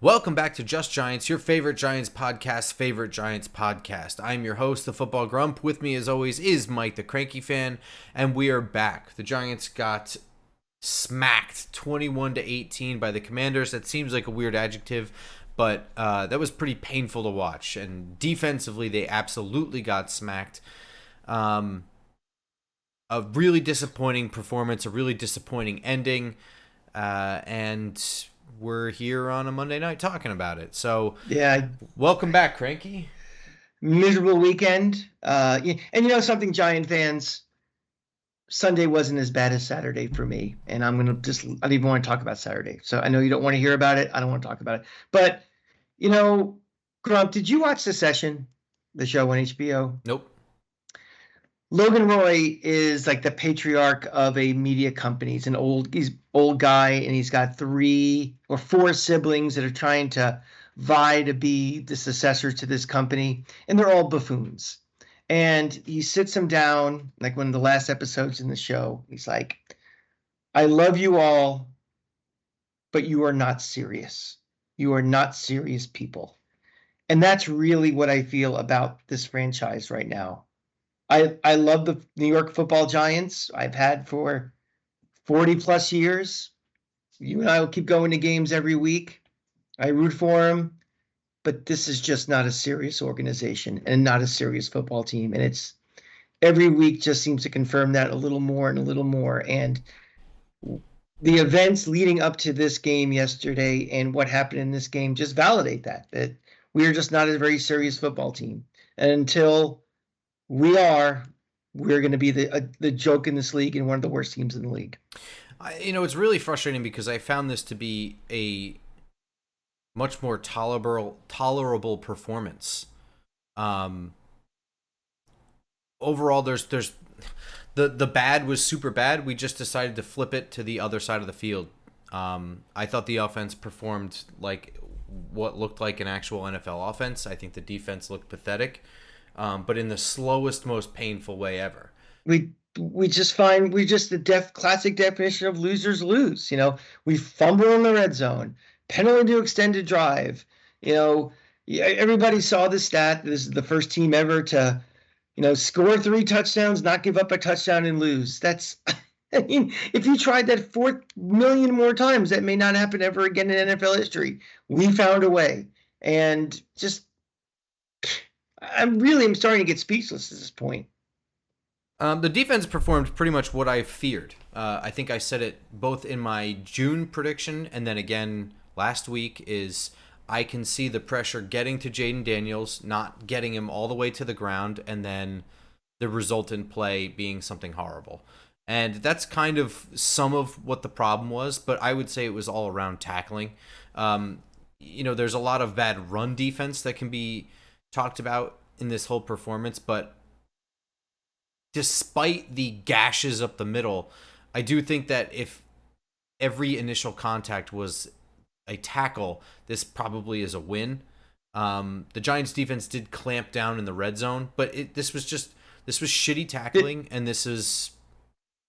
Welcome back to Just Giants, your favorite Giants podcast. I'm your host, the Football Grump. With me, as always, is Mike, the Cranky fan, and we are back. The Giants got smacked 21-18 by the Commanders. That seems like a weird adjective, but that was pretty painful to watch. And defensively, they absolutely got smacked. A really disappointing performance, a really disappointing ending, and we're here on a Monday night talking about it. So, Yeah, welcome back, Cranky. miserable weekend. And you know something, Giant fans, Sunday wasn't as bad as Saturday for me. And I don't even want to talk about Saturday. So I know you don't want to hear about it. I don't want to talk about it. But, you know, Grump, did you watch Succession, the show on HBO? Nope. Logan Roy is like the patriarch of a media company. He's old guy, and he's got 3 or 4 siblings that are trying to vie to be the successor to this company, and they're all buffoons. And he sits them down, like one of the last episodes in the show. He's like, "I love you all, but you are not serious. You are not serious people." And that's really what I feel about this franchise right now. I love the New York Football Giants. I've had for 40 plus years. You and I will keep going to games every week. I root for them, but this is just not a serious organization and not a serious football team. And it's every week just seems to confirm that a little more and a little more. And the events leading up to this game yesterday and what happened in this game just validate that we are just not a very serious football team. And until we're going to be the joke in this league and one of the worst teams in the league. It's really frustrating because I found this to be a much more tolerable performance. Overall, there's the bad was super bad. We just decided to flip it to the other side of the field. I thought the offense performed like what looked like an actual NFL offense. I think the defense looked pathetic. But in the slowest, most painful way ever. We just the classic definition of losers lose. You know, we fumble in the red zone, penalty to extended drive. You know, everybody saw the stat. This is the first team ever to, score 3 touchdowns, not give up a touchdown and lose. That's, I mean, if you tried that 4 million more times, that may not happen ever again in NFL history. We found a way, and just. I'm starting to get speechless at this point. The defense performed pretty much what I feared. I think I said it both in my June prediction and then again last week is I can see the pressure getting to Jaden Daniels, not getting him all the way to the ground, and then the resultant play being something horrible. And that's kind of some of what the problem was, but I would say it was all around tackling. There's a lot of bad run defense that can be talked about in this whole performance, but despite the gashes up the middle, I do think that if every initial contact was a tackle, this probably is a win. The Giants defense did clamp down in the red zone, but this was shitty tackling, and this is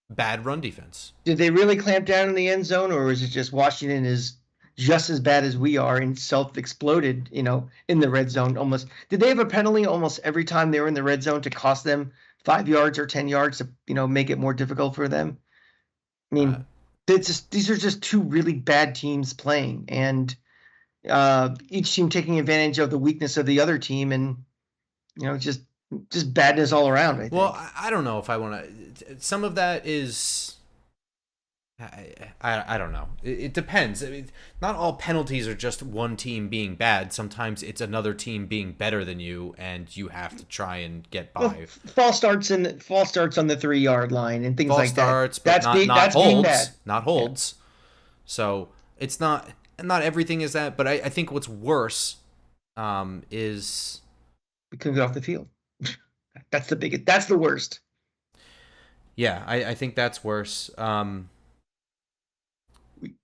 bad run defense. Did they really clamp down in the end zone, or was it just Washington is just as bad as we are and self-exploded, in the red zone almost? Did they have a penalty almost every time they were in the red zone to cost them 5 yards or 10 yards to, make it more difficult for them? I mean, these are just 2 really bad teams playing, and each team taking advantage of the weakness of the other team, and, just badness all around, I think. Well, I don't know if I want to. Some of that is. I don't know. It depends. I mean, not all penalties are just one team being bad. Sometimes it's another team being better than you, and you have to try and get by. Well, false starts on the 3-yard line and things false like starts, that. But not holds. Being bad. Not holds. Yeah. So it's not everything is that. But I think what's worse is we couldn't get off the field. That's the worst. Yeah, I think that's worse.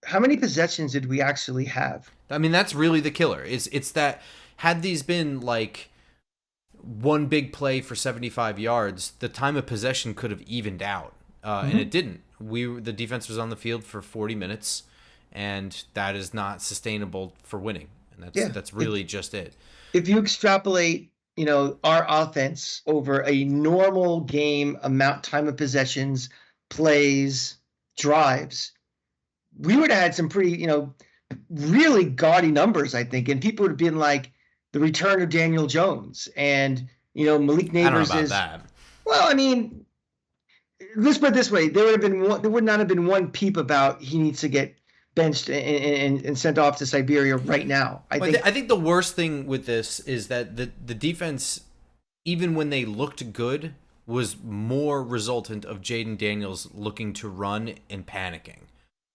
How many possessions did we actually have? I mean, that's really the killer. It's that had these been like one big play for 75 yards, the time of possession could have evened out, and it didn't. The defense was on the field for 40 minutes, and that is not sustainable for winning. And Yeah. that's really just it. If you extrapolate, our offense over a normal game amount, time of possessions, plays, drives, we would have had some pretty, really gaudy numbers, I think. And people would have been like the return of Daniel Jones and, Malik I don't know Nabers about is, that. well, I mean, let's put it this way. There would not have been one peep about he needs to get benched and sent off to Siberia right now. I think the worst thing with this is that the defense, even when they looked good, was more resultant of Jaden Daniels looking to run and panicking.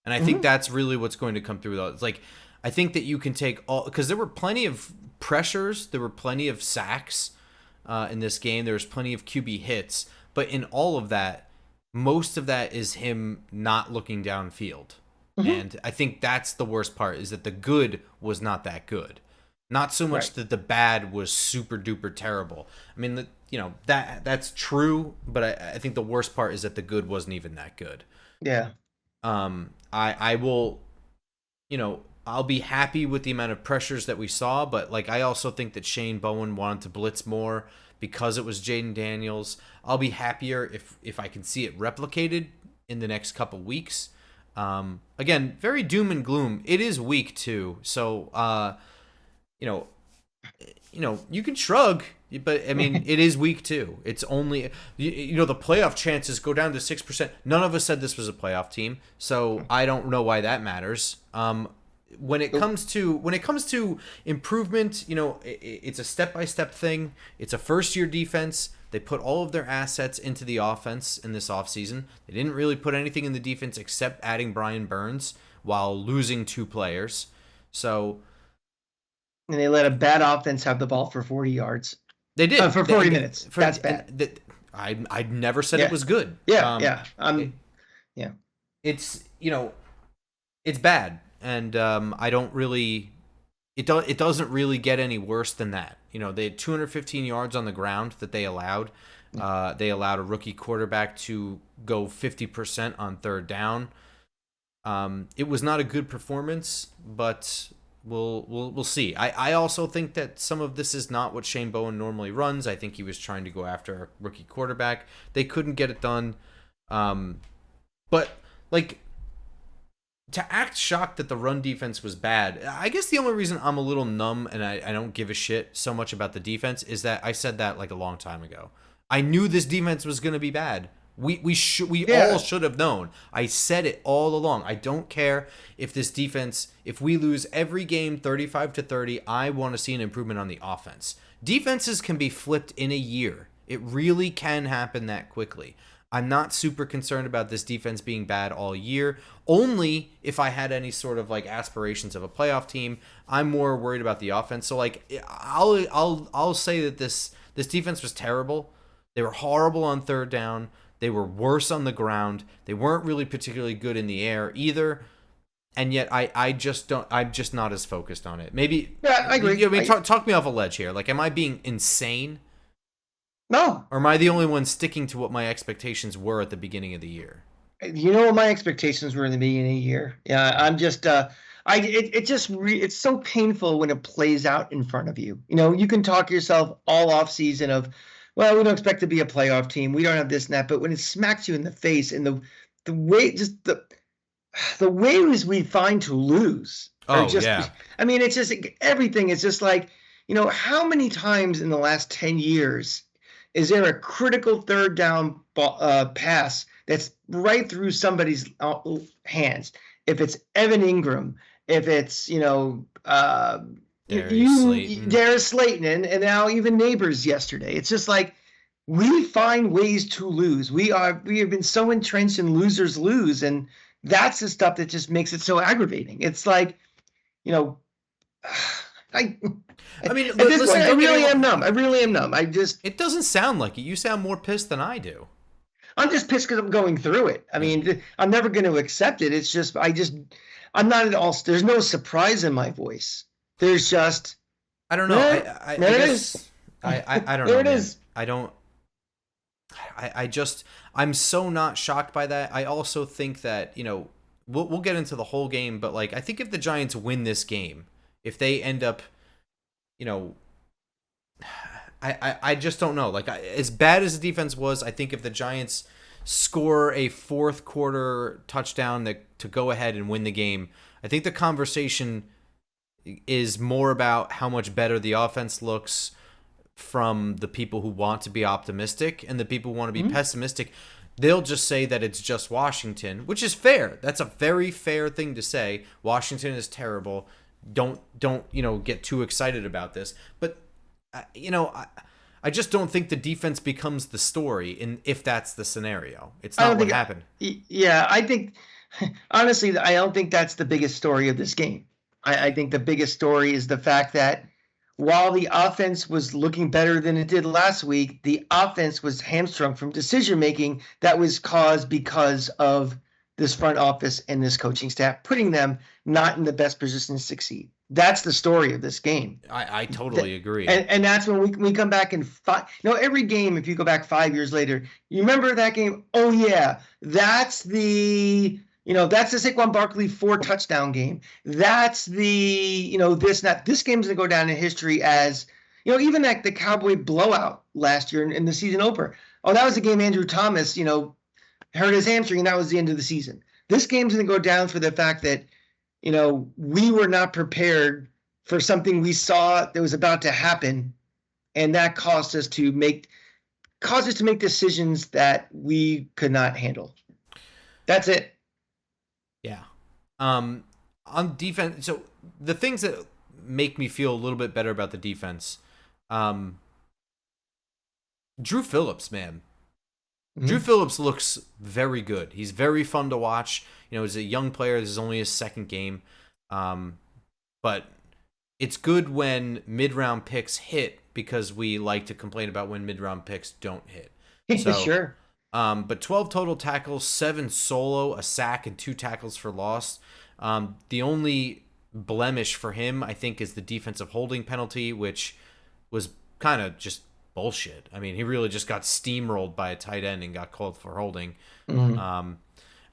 And I think that's really what's going to come through, though. It's like, I think that you can take all, because there were plenty of pressures, there were plenty of sacks in this game, there was plenty of QB hits, but in all of that, most of that is him not looking downfield. And I think that's the worst part, is that the good was not that good. Not so much that the bad was super duper terrible. I mean, that's true, but I think the worst part is that the good wasn't even that good. Yeah. I will, I'll be happy with the amount of pressures that we saw, but like I also think that Shane Bowen wanted to blitz more because it was Jaden Daniels. I'll be happier if I can see it replicated in the next couple weeks. Again, very doom and gloom. It is week 2, so you can shrug, but I mean, it is week 2. It's only the playoff chances go down to 6%. None of us said this was a playoff team, so I don't know why that matters. When it comes to improvement, it's a step-by-step thing. It's a first-year defense. They put all of their assets into the offense in this offseason. They didn't really put anything in the defense except adding Brian Burns while losing 2 players. So, and they let a bad offense have the ball for 40 yards. They did. For 40 minutes. That's bad. I never said it was good. Yeah, It's it's bad, and I don't really. It doesn't really get any worse than that. They had 215 yards on the ground that they allowed. They allowed a rookie quarterback to go 50% on third down. It was not a good performance, but we'll see. I also think that some of this is not what Shane Bowen normally runs. I think he was trying to go after a rookie quarterback. They couldn't get it done. But like, to act shocked that the run defense was bad, I guess the only reason I'm a little numb and I don't give a shit so much about the defense is that I said that like a long time ago. I knew this defense was going to be bad. We all should have known. I said it all along. I don't care if this defense, if we lose every game 35-30, I want to see an improvement on the offense. Defenses can be flipped in a year. It really can happen that quickly. I'm not super concerned about this defense being bad all year. Only if I had any sort of like aspirations of a playoff team, I'm more worried about the offense. So like I'll say that this defense was terrible. They were horrible on third down. They were worse on the ground. They weren't really particularly good in the air either. And yet I'm just not as focused on it. Maybe. Yeah, I agree. Talk me off a ledge here. Like, am I being insane? No. Or am I the only one sticking to what my expectations were at the beginning of the year? You know what my expectations were in the beginning of the year? Yeah, I'm just it's so painful when it plays out in front of you. You can talk yourself all off season of, well, we don't expect to be a playoff team. We don't have this and that. But when it smacks you in the face and the ways we find to lose. Yeah. I mean, it's just everything is just like, how many times in the last 10 years is there a critical third down pass that's right through somebody's hands? If it's Evan Ingram, if it's, Darius Slayton, and now even Nabers yesterday. It's just like we find ways to lose. We have been so entrenched in losers lose, and that's the stuff that just makes it so aggravating. It's like, I mean, listen, I really am numb. It doesn't sound like it. You sound more pissed than I do. I'm just pissed because I'm going through it. I mean, I'm never going to accept it. It's just, I'm not at all. There's no surprise in my voice. There's just, I don't know. I guess I don't know. There it is. I'm so not shocked by that. I also think that, we'll get into the whole game, but like I think if the Giants win this game, if they end up, you know, I just don't know. Like as bad as the defense was, I think if the Giants score a fourth quarter touchdown to go ahead and win the game, I think the conversation is more about how much better the offense looks from the people who want to be optimistic, and the people who want to be pessimistic, they'll just say that it's just Washington, which is fair. That's a very fair thing to say. Washington is terrible. Don't get too excited about this. But I just don't think the defense becomes the story if that's the scenario. It's not what happened. Yeah, I think honestly, I don't think that's the biggest story of this game. I think the biggest story is the fact that while the offense was looking better than it did last week, the offense was hamstrung from decision making that was caused because of this front office and this coaching staff putting them not in the best position to succeed. That's the story of this game. I totally agree. And that's when we come back in every game, if you go back 5 years later, you remember that game? Oh, yeah, that's the Saquon Barkley 4 touchdown game. That's the, this game's going to go down in history as, even like the Cowboy blowout last year in the season opener. Oh, that was the game Andrew Thomas, hurt his hamstring, and that was the end of the season. This game's going to go down for the fact that, we were not prepared for something we saw that was about to happen, and that caused us to make decisions that we could not handle. That's it. Yeah. On defense, so the things that make me feel a little bit better about the defense, Drew Phillips, man. Drew Phillips looks very good. He's very fun to watch. He's a young player. This is only his second game. But it's good when mid-round picks hit, because we like to complain about when mid-round picks don't hit. So, sure. But 12 total tackles, 7 solo, a sack, and 2 tackles for loss. The only blemish for him, I think, is the defensive holding penalty, which was kind of just bullshit. I mean, he really just got steamrolled by a tight end and got called for holding.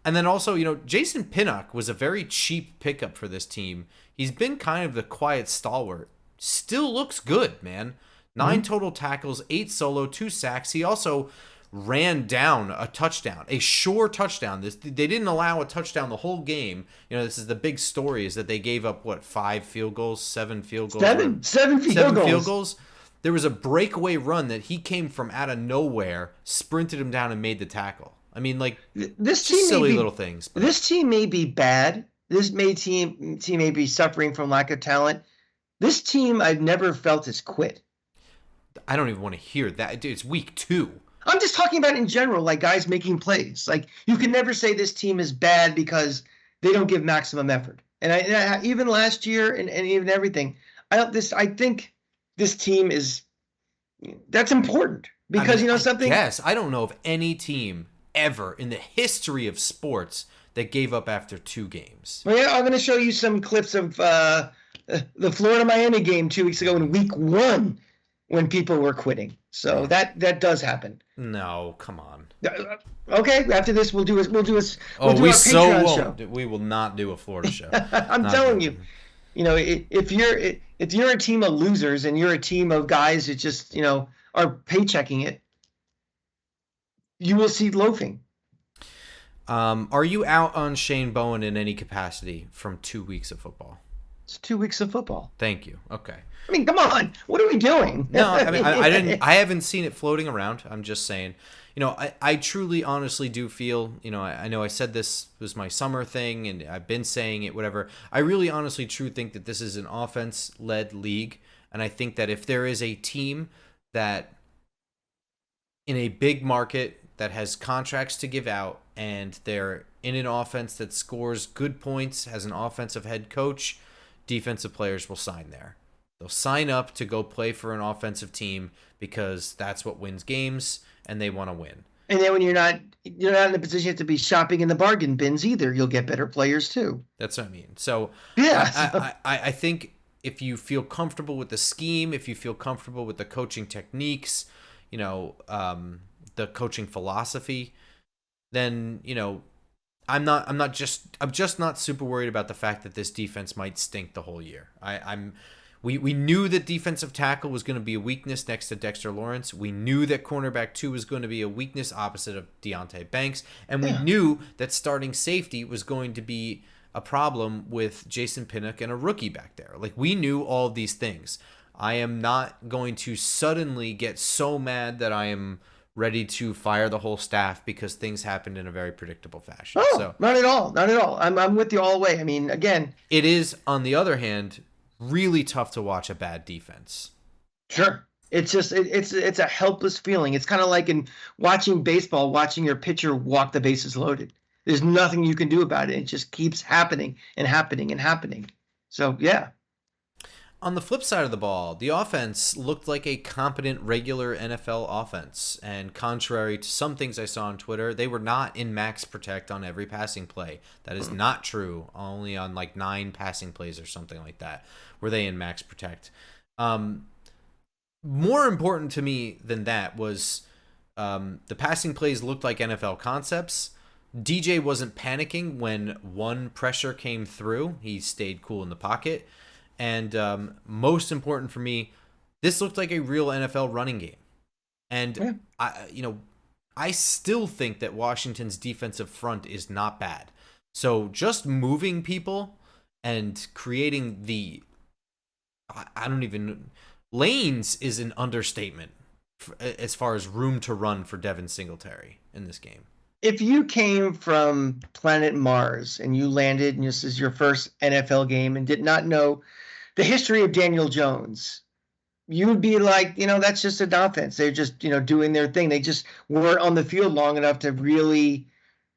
And then also, Jason Pinnock was a very cheap pickup for this team. He's been kind of the quiet stalwart. Still looks good, man. 9 total tackles, 8 solo, 2 sacks. He also ran down a touchdown, a sure touchdown. They didn't allow a touchdown the whole game. This is the big story, is that they gave up, 5 field goals, 7 field goals? Seven field goals. There was a breakaway run that he came from out of nowhere, sprinted him down, and made the tackle. I mean, this team silly little things. But this team may be bad. This team may be suffering from lack of talent. This team, I've never felt has quit. I don't even want to hear that. Dude, it's week 2. I'm just talking about in general, like guys making plays. Like, you can never say this team is bad because they don't give maximum effort. And I even last year and even everything, I think this team that's important because, something. Yes, I don't know of any team ever in the history of sports that gave up after 2 games. Well, yeah, I'm going to show you some clips of the Florida-Miami game 2 weeks ago in week 1 when people were quitting. So that does happen. No, come on. Okay, after this we'll do a we so won't. Show. We will not do a Florida show. I'm telling you. If you're a team of losers and you're a team of guys that just, are paychecking it, you will see loafing. Are you out on Shane Bowen in any capacity from 2 weeks of football? It's 2 weeks of football. Thank you. Okay. I mean, come on. What are we doing? No, I mean, I haven't seen it floating around. I'm just saying. I truly, honestly do feel, I know I said this was my summer thing and I've been saying it, whatever. I really, honestly, truly think that this is an offense-led league. And I think that if there is a team that in a big market that has contracts to give out and they're in an offense that scores good points, has an offensive head coach, defensive players will sign there. They'll sign up to go play for an offensive team because that's what wins games, and they want to win. And then when you're not in a position to be shopping in the bargain bins either, you'll get better players too. That's what I mean. So yeah, I think if you feel comfortable with the scheme, if you feel comfortable with the coaching techniques, the coaching philosophy, then I'm just not super worried about the fact that this defense might stink the whole year. We knew that defensive tackle was going to be a weakness next to Dexter Lawrence. We knew that cornerback 2 was going to be a weakness opposite of Deontay Banks. And we Yeah. knew that starting safety was going to be a problem with Jason Pinnock and a rookie back there. Like, we knew all of these things. I am not going to suddenly get so mad that I am ready to fire the whole staff because things happened in a very predictable fashion. Oh, So not at all. Not at all. I'm with you all the way. I mean, again, it is, on the other hand, really tough to watch a bad defense. sure. It's just it's a helpless feeling. It's kind of like in watching baseball, watching your pitcher walk the bases loaded. There's nothing you can do about it. It just keeps happening and happening and happening. So yeah. On the flip side of the ball, the offense looked like a competent regular NFL offense. And contrary to some things I saw on Twitter, they were not in max protect on every passing play. That is not true. Only on like 9 passing plays or something like that were they in max protect. More important to me than that was the passing plays looked like NFL concepts. DJ wasn't panicking when one pressure came through. He stayed cool in the pocket. And most important for me, this looked like a real NFL running game. And Yeah. I still think that Washington's defensive front is not bad. So just moving people and creating I don't even, lanes is an understatement as far as room to run for Devin Singletary in this game. If you came from planet Mars and you landed and this is your first NFL game and did not know the history of Daniel Jones, you would be like, that's just an offense. They're just, doing their thing. They just weren't on the field long enough to really,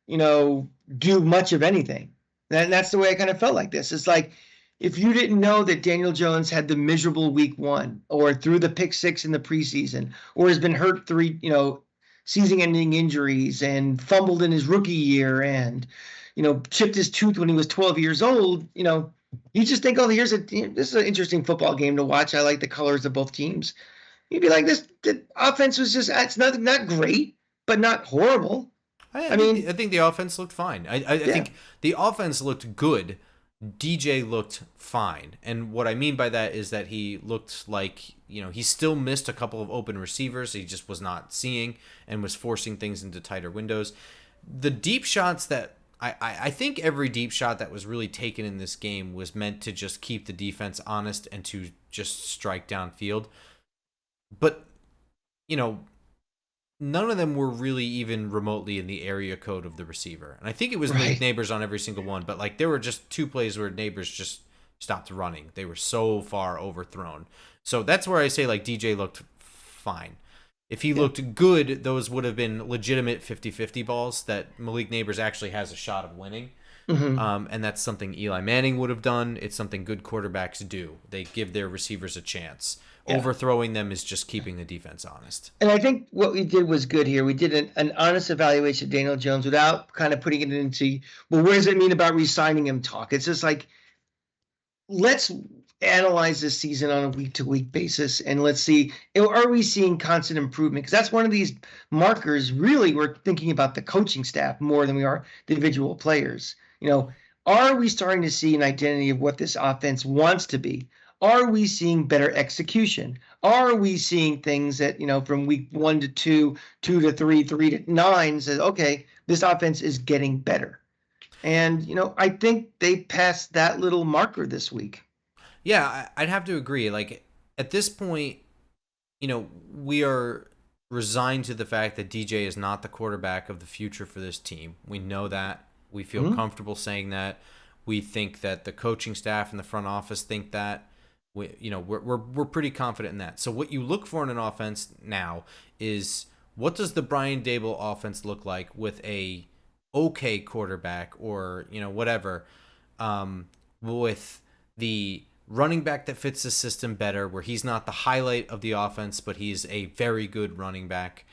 do much of anything. And that's the way I kind of felt like this. It's like, if you didn't know that Daniel Jones had the miserable week 1 or threw the pick 6 in the preseason or has been hurt 3, season-ending injuries and fumbled in his rookie year and, chipped his tooth when he was 12 years old, you just think, oh, this is an interesting football game to watch. I like the colors of both teams. You'd be like, the offense was just, it's not great, but not horrible. I think the offense looked fine. I think the offense looked good. DJ looked fine. And what I mean by that is that he looked like, he still missed a couple of open receivers he just was not seeing and was forcing things into tighter windows. The deep shots that I think every deep shot that was really taken in this game was meant to just keep the defense honest and to just strike downfield. But, none of them were really even remotely in the area code of the receiver. And I think it was Malik Nabers on every single one, but like there were just 2 plays where Nabers just stopped running. They were so far overthrown. So that's where I say like DJ looked fine. If he looked good, those would have been legitimate 50-50 balls that Malik Nabers actually has a shot of winning. Mm-hmm. And that's something Eli Manning would have done. It's something good quarterbacks do. They give their receivers a chance. Yeah. Overthrowing them is just keeping the defense honest. And I think what we did was good here. We did an honest evaluation of Daniel Jones without kind of putting it into, well, what does it mean about re-signing him talk? It's just like, let's analyze this season on a week-to-week basis, and let's see, are we seeing constant improvement? Because that's one of these markers. Really, we're thinking about the coaching staff more than we are the individual players. Are we starting to see an identity of what this offense wants to be? Are we seeing better execution? Are we seeing things that, from week 1 to 2, 2 to 3, 3 to 9 says, okay, this offense is getting better. And, I think they passed that little marker this week. Yeah, I'd have to agree. Like, at this point, we are resigned to the fact that DJ is not the quarterback of the future for this team. We know that. We feel comfortable saying that. We think that the coaching staff and the front office think that. We're pretty confident in that. So what you look for in an offense now is, what does the Brian Daboll offense look like with a okay quarterback or whatever, with the running back that fits the system better, where he's not the highlight of the offense but he's a very good running back.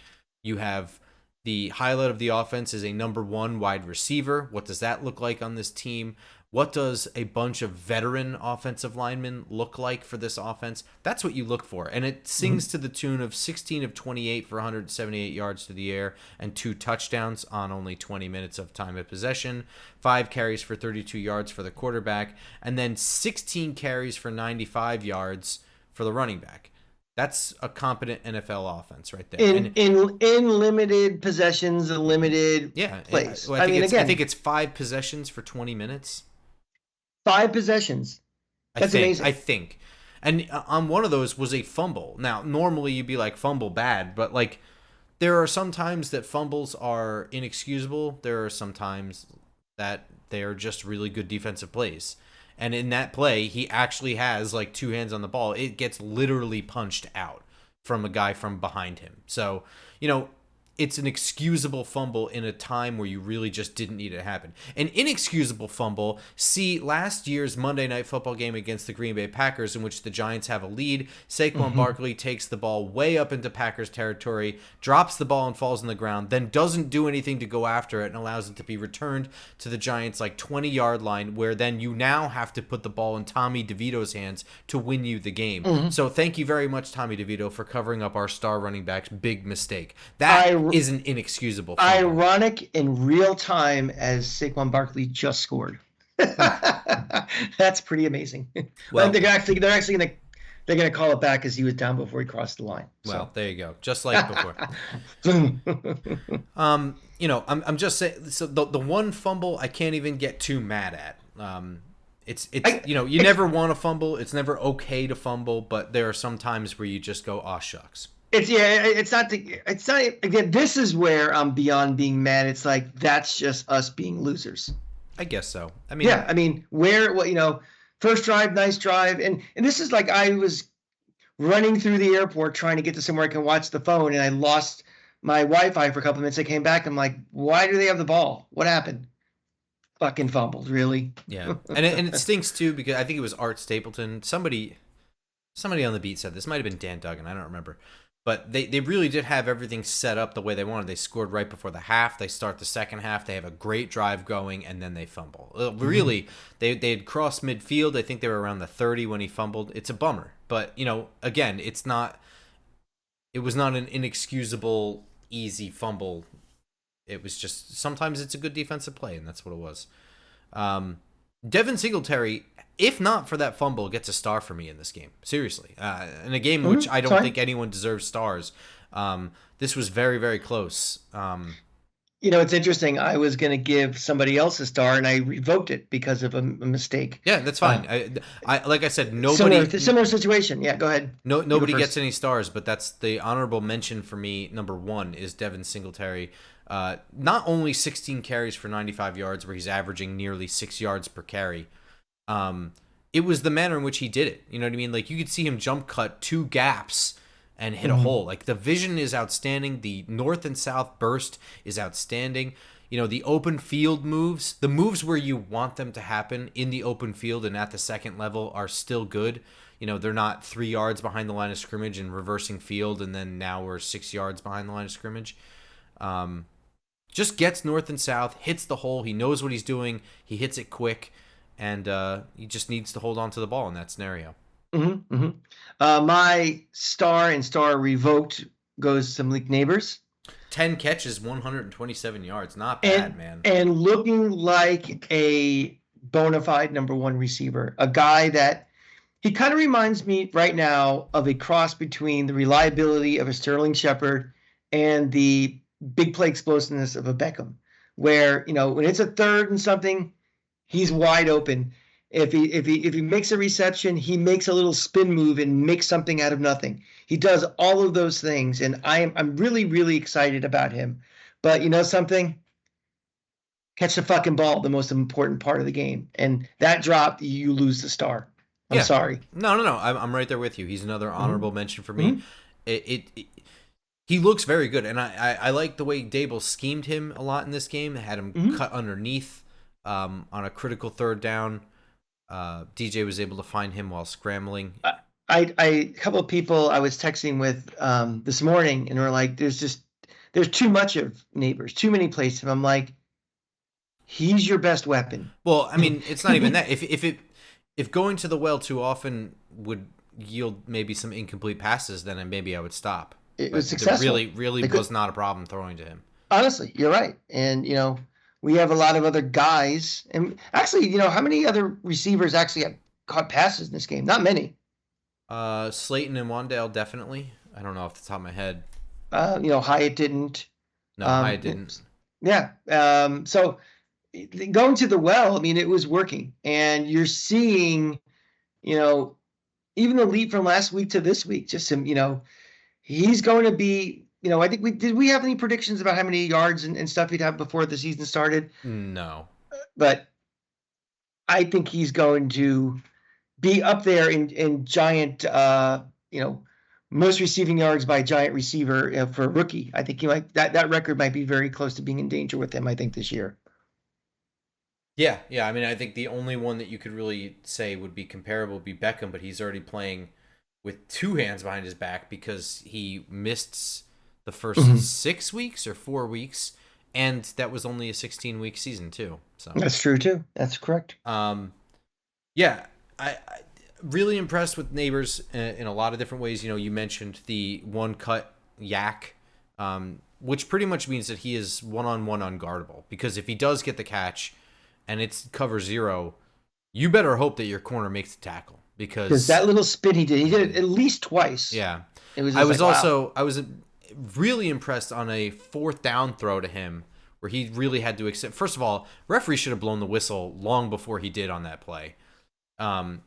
You have the highlight of the offense is a number 1 wide receiver. What does that look like on this team? what does a bunch of veteran offensive linemen look like for this offense? That's what you look for. And it sings to the tune of 16 of 28 for 178 yards to the air and 2 touchdowns on only 20 minutes of time of possession, 5 carries for 32 yards for the quarterback, and then 16 carries for 95 yards for the running back. That's a competent NFL offense right there. In limited possessions, a limited plays. I think it's 5 possessions for 20 minutes. 5 possessions. That's amazing. I think. And on one of those was a fumble. Now, normally you'd be like, fumble bad, but like there are some times that fumbles are inexcusable. There are some times that they are just really good defensive plays. And in that play, he actually has like 2 hands on the ball. It gets literally punched out from a guy from behind him. So, it's an excusable fumble in a time where you really just didn't need it to happen. An inexcusable fumble, see last year's Monday Night Football game against the Green Bay Packers, in which the Giants have a lead. Saquon Barkley takes the ball way up into Packers territory, drops the ball and falls on the ground, then doesn't do anything to go after it and allows it to be returned to the Giants like 20-yard line, where then you now have to put the ball in Tommy DeVito's hands to win you the game. So thank you very much, Tommy DeVito, for covering up our star running back's big mistake. That is an inexcusable fumble. Ironic in real time as Saquon Barkley just scored. That's pretty amazing. Well, they're actually gonna call it back because he was down before he crossed the line. Well, there you go, just like before. I'm just saying. So the one fumble I can't even get too mad at. You never want to fumble. It's never okay to fumble, but there are some times where you just go, "Aw, shucks." It's not again, this is where I'm beyond being mad. It's like, that's just us being losers. I guess so. First drive, nice drive. And this is like, I was running through the airport trying to get to somewhere I can watch the phone, and I lost my Wi-Fi for a couple of minutes. I came back. I'm like, why do they have the ball? What happened? Fucking fumbled, really? Yeah. And it stinks too, because I think it was Art Stapleton. Somebody on the beat said this. Might have been Dan Duggan. I don't remember. But they really did have everything set up the way they wanted. They scored right before the half. They start the second half. They have a great drive going, and then they fumble. Really, they had crossed midfield. I think they were around the 30 when he fumbled. It's a bummer. But, again, it was not an inexcusable, easy fumble. It was just, sometimes it's a good defensive play, and that's what it was. Devin Singletary, if not for that fumble, gets a star for me in this game. Seriously. In a game which I don't think anyone deserves stars. This was very, very close. It's interesting. I was going to give somebody else a star, and I revoked it because of a mistake. Yeah, that's fine. I like I said, nobody... Similar situation. Yeah, go ahead. Nobody gets any stars, but that's the honorable mention for me. Number 1 is Devin Singletary. Not only 16 carries for 95 yards, where he's averaging nearly 6 yards per carry. It was the manner in which he did it. You know what I mean? Like, you could see him jump cut 2 gaps and hit a hole. Like, the vision is outstanding. The north and south burst is outstanding. The open field moves, the moves where you want them to happen in the open field and at the second level are still good. They're not 3 yards behind the line of scrimmage and reversing field, and then now we're 6 yards behind the line of scrimmage. Just gets north and south, hits the hole. He knows what he's doing. He hits it quick, and he just needs to hold on to the ball in that scenario. My star revoked goes to Malik Nabers. 10 catches, 127 yards. Not bad, man. And looking like a bona fide number 1 receiver. A guy that he kind of reminds me right now of a cross between the reliability of a Sterling Shepard and the big play explosiveness of a Beckham, where, when it's a third and something, he's wide open. If he makes a reception, he makes a little spin move and makes something out of nothing. He does all of those things, and I'm really, really excited about him. But something? Catch the fucking ball, the most important part of the game. And that drop, you lose the star. I'm sorry. No. I'm right there with you. He's another honorable mention for me. He looks very good, and I like the way Dable schemed him a lot in this game. They had him cut underneath on a critical third down. DJ was able to find him while scrambling. A couple of people I was texting with this morning, and were like, there's too much of Nabers, too many plays. And I'm like, he's your best weapon. Well, I mean, it's not even that. If going to the well too often would yield maybe some incomplete passes, then maybe I would stop. It was But there successful. really They could, was not a problem throwing to him. honestly, you're right. And we have a lot of other guys, and actually, how many other receivers actually have caught passes in this game? Not many. Slayton and Wandale definitely. I don't know off the top of my head. Hyatt didn't. No, I didn't. Yeah. So going to the well, I mean, it was working, and you're seeing, even the leap from last week to this week. Just him, he's going to be. I think we have any predictions about how many yards and stuff he'd have before the season started? No. But I think he's going to be up there in giant, most receiving yards by a giant receiver for a rookie. I think that record might be very close to being in danger with him, I think, this year. Yeah. I mean, I think the only one that you could really say would be comparable would be Beckham, but he's already playing with two hands behind his back because he missed the first 6 weeks or 4 weeks, and that was only a 16-week season too. So that's true too. That's correct. Yeah, I really impressed with Nabers in a lot of different ways. You mentioned the one cut yak, which pretty much means that he is one-on-one unguardable, because if he does get the catch and it's cover zero, you better hope that your corner makes the tackle, because that little spin he did it at least twice. Yeah. It was. I was wow. I was really impressed on a fourth down throw to him where he really had to accept. First of all, referee should have blown the whistle long before he did on that play.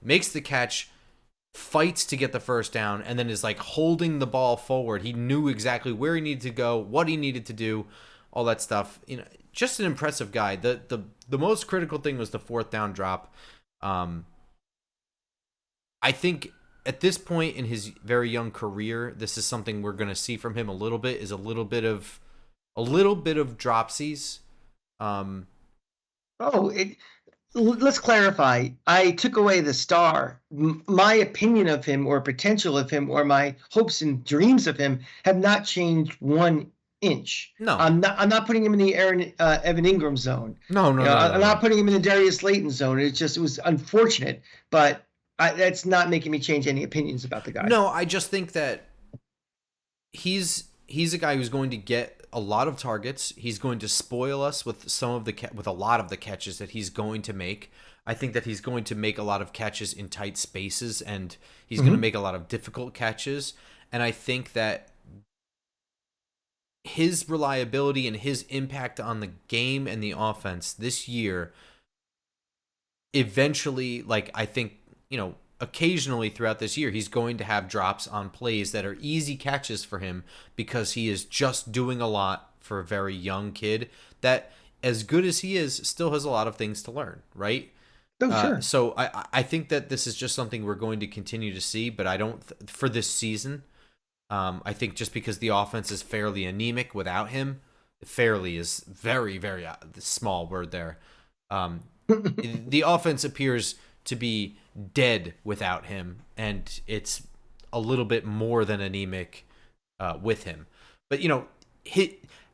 Makes the catch, fights to get the first down, and then is like holding the ball forward. He knew exactly where he needed to go, what he needed to do, all that stuff. Just an impressive guy. The most critical thing was the fourth down drop. I think at this point in his very young career, this is something we're going to see from him a little bit. Is a little bit of dropsies. Let's clarify. I took away the star. My opinion of him, or potential of him, or my hopes and dreams of him have not changed 1 inch. No, I'm not putting him in the Evan Ingram zone. No. I'm not putting him in the Darius Slayton zone. It was unfortunate, but that's not making me change any opinions about the guy. No, I just think that he's a guy who's going to get a lot of targets. He's going to spoil us with with a lot of the catches that he's going to make. I think that he's going to make a lot of catches in tight spaces, and he's going to make a lot of difficult catches. And I think that his reliability and his impact on the game and the offense this year, eventually, I think, occasionally throughout this year, he's going to have drops on plays that are easy catches for him, because he is just doing a lot for a very young kid that, as good as he is, still has a lot of things to learn, right? Oh, sure. So I think that this is just something we're going to continue to see, but I don't for this season. I think just because the offense is fairly anemic without him, fairly is very, very small word there. The offense appears to be dead without him, and it's a little bit more than anemic with him. But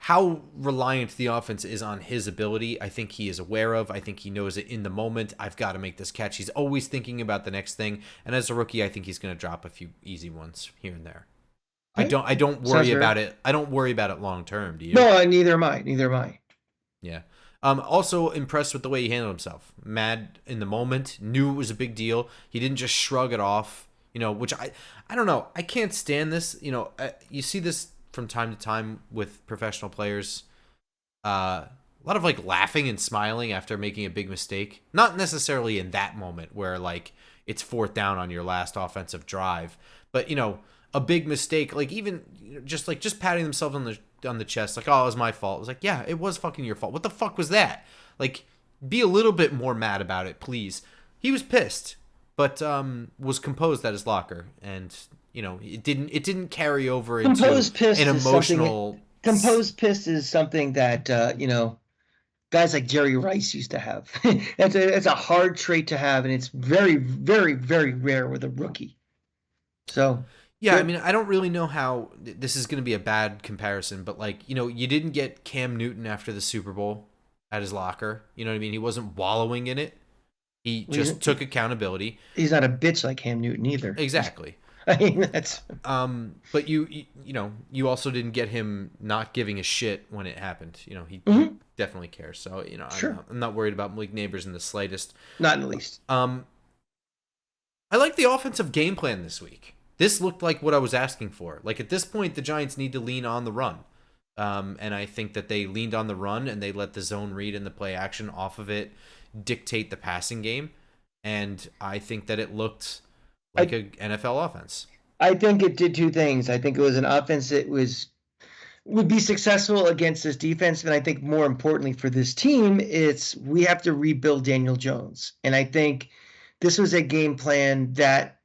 how reliant the offense is on his ability, I think he is aware of. I think he knows it in the moment. I've got to make this catch. He's always thinking about the next thing, and as a rookie, I think he's going to drop a few easy ones here and there. Okay. I don't worry about it. I don't worry about it long term. Do you? No, neither am I. Yeah. Also impressed with the way he handled himself. Mad in the moment, knew it was a big deal. He didn't just shrug it off, which I don't know. I can't stand this. You see this from time to time with professional players. A lot of laughing and smiling after making a big mistake. Not necessarily in that moment where it's fourth down on your last offensive drive, but a big mistake, even just patting themselves on the chest, oh, it was my fault. It was yeah, it was fucking your fault. What the fuck was that? Be a little bit more mad about it, please. He was pissed, but was composed at his locker, and it didn't carry over into an emotional. Composed pissed is something that guys like Jerry Rice used to have. It's a hard trait to have, and it's very, very, very rare with a rookie. So. Yeah, I mean, I don't really know how this is going to be a bad comparison, but you didn't get Cam Newton after the Super Bowl. at his locker. You know what I mean? He wasn't wallowing in it. He Well, just took accountability. he's not a bitch like Cam Newton either. Exactly. I mean, that's But you also didn't get him not giving a shit when it happened. He definitely cares. So sure. I'm not worried about Malik Nabers in the slightest. Not in the least. I like the offensive game plan this week. This looked like what I was asking for. Like, at this point, the Giants need to lean on the run. And I think that they leaned on the run and they let the zone read and the play action off of it dictate the passing game. And I think that it looked like an NFL offense. I think it did two things. I think it was an offense that would be successful against this defense. And I think more importantly for this team, we have to rebuild Daniel Jones. And I think this was a game plan that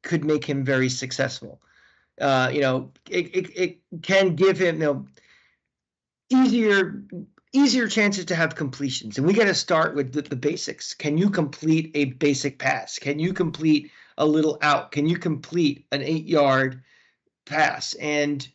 could make him very successful. It can give him, easier chances to have completions. And we got to start with the basics. Can you complete a basic pass? Can you complete a little out? Can you complete an 8-yard pass? And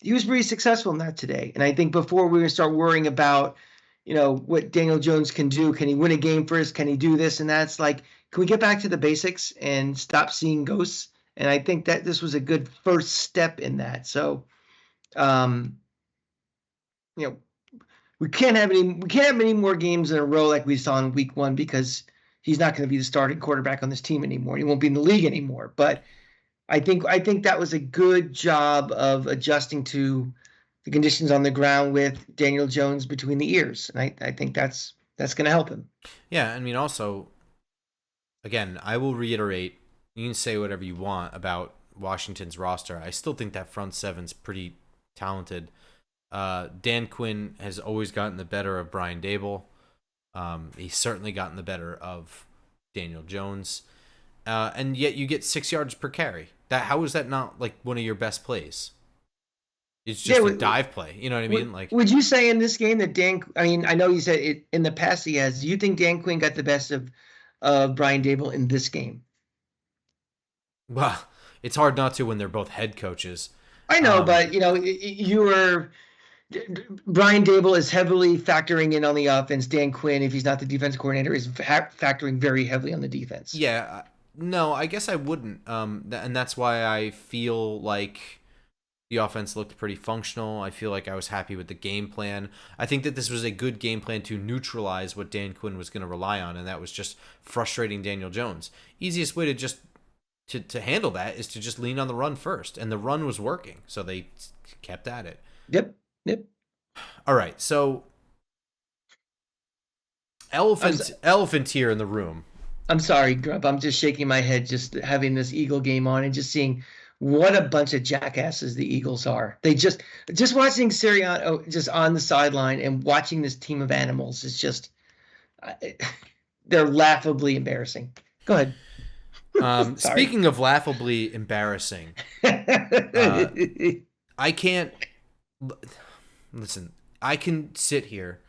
he was pretty successful in that today. And I think before we're going to start worrying about, what Daniel Jones can do, can he win a game for us? Can he do this? And that's like, can we get back to the basics and stop seeing ghosts? And I think that this was a good first step in that. So, we can't have any more games in a row like we saw in week 1 because he's not going to be the starting quarterback on this team anymore. He won't be in the league anymore. But I think that was a good job of adjusting to the conditions on the ground with Daniel Jones between the ears. And I think that's going to help him. Yeah, I mean, also, again, I will reiterate, you can say whatever you want about Washington's roster. I still think that front seven's pretty talented. Dan Quinn has always gotten the better of Brian Dable. He's certainly gotten the better of Daniel Jones. And yet you get 6 yards per carry. How is that not like one of your best plays? It's just a dive play. You know what I mean? Like, would you say in this game that I know you said it in the past he has. Do you think Dan Quinn got the best of Brian Dable in this game? Well, it's hard not to when they're both head coaches. I know, but Brian Dable is heavily factoring in on the offense. Dan Quinn, if he's not the defense coordinator, is factoring very heavily on the defense. Yeah, no, I guess I wouldn't. And that's why I feel like the offense looked pretty functional. I feel like I was happy with the game plan. I think that this was a good game plan to neutralize what Dan Quinn was going to rely on, and that was just frustrating Daniel Jones. Easiest way to just to handle that is to just lean on the run first, and the run was working, so they kept at it. Yep. All right, so elephant here in the room. I'm sorry, Grump. I'm just shaking my head just having this Eagle game on and just seeing what a bunch of jackasses the Eagles are. They just watching Sirianni just on the sideline and watching this team of animals is just they're laughably embarrassing. Go ahead. Speaking of laughably embarrassing, I can't listen. I can sit here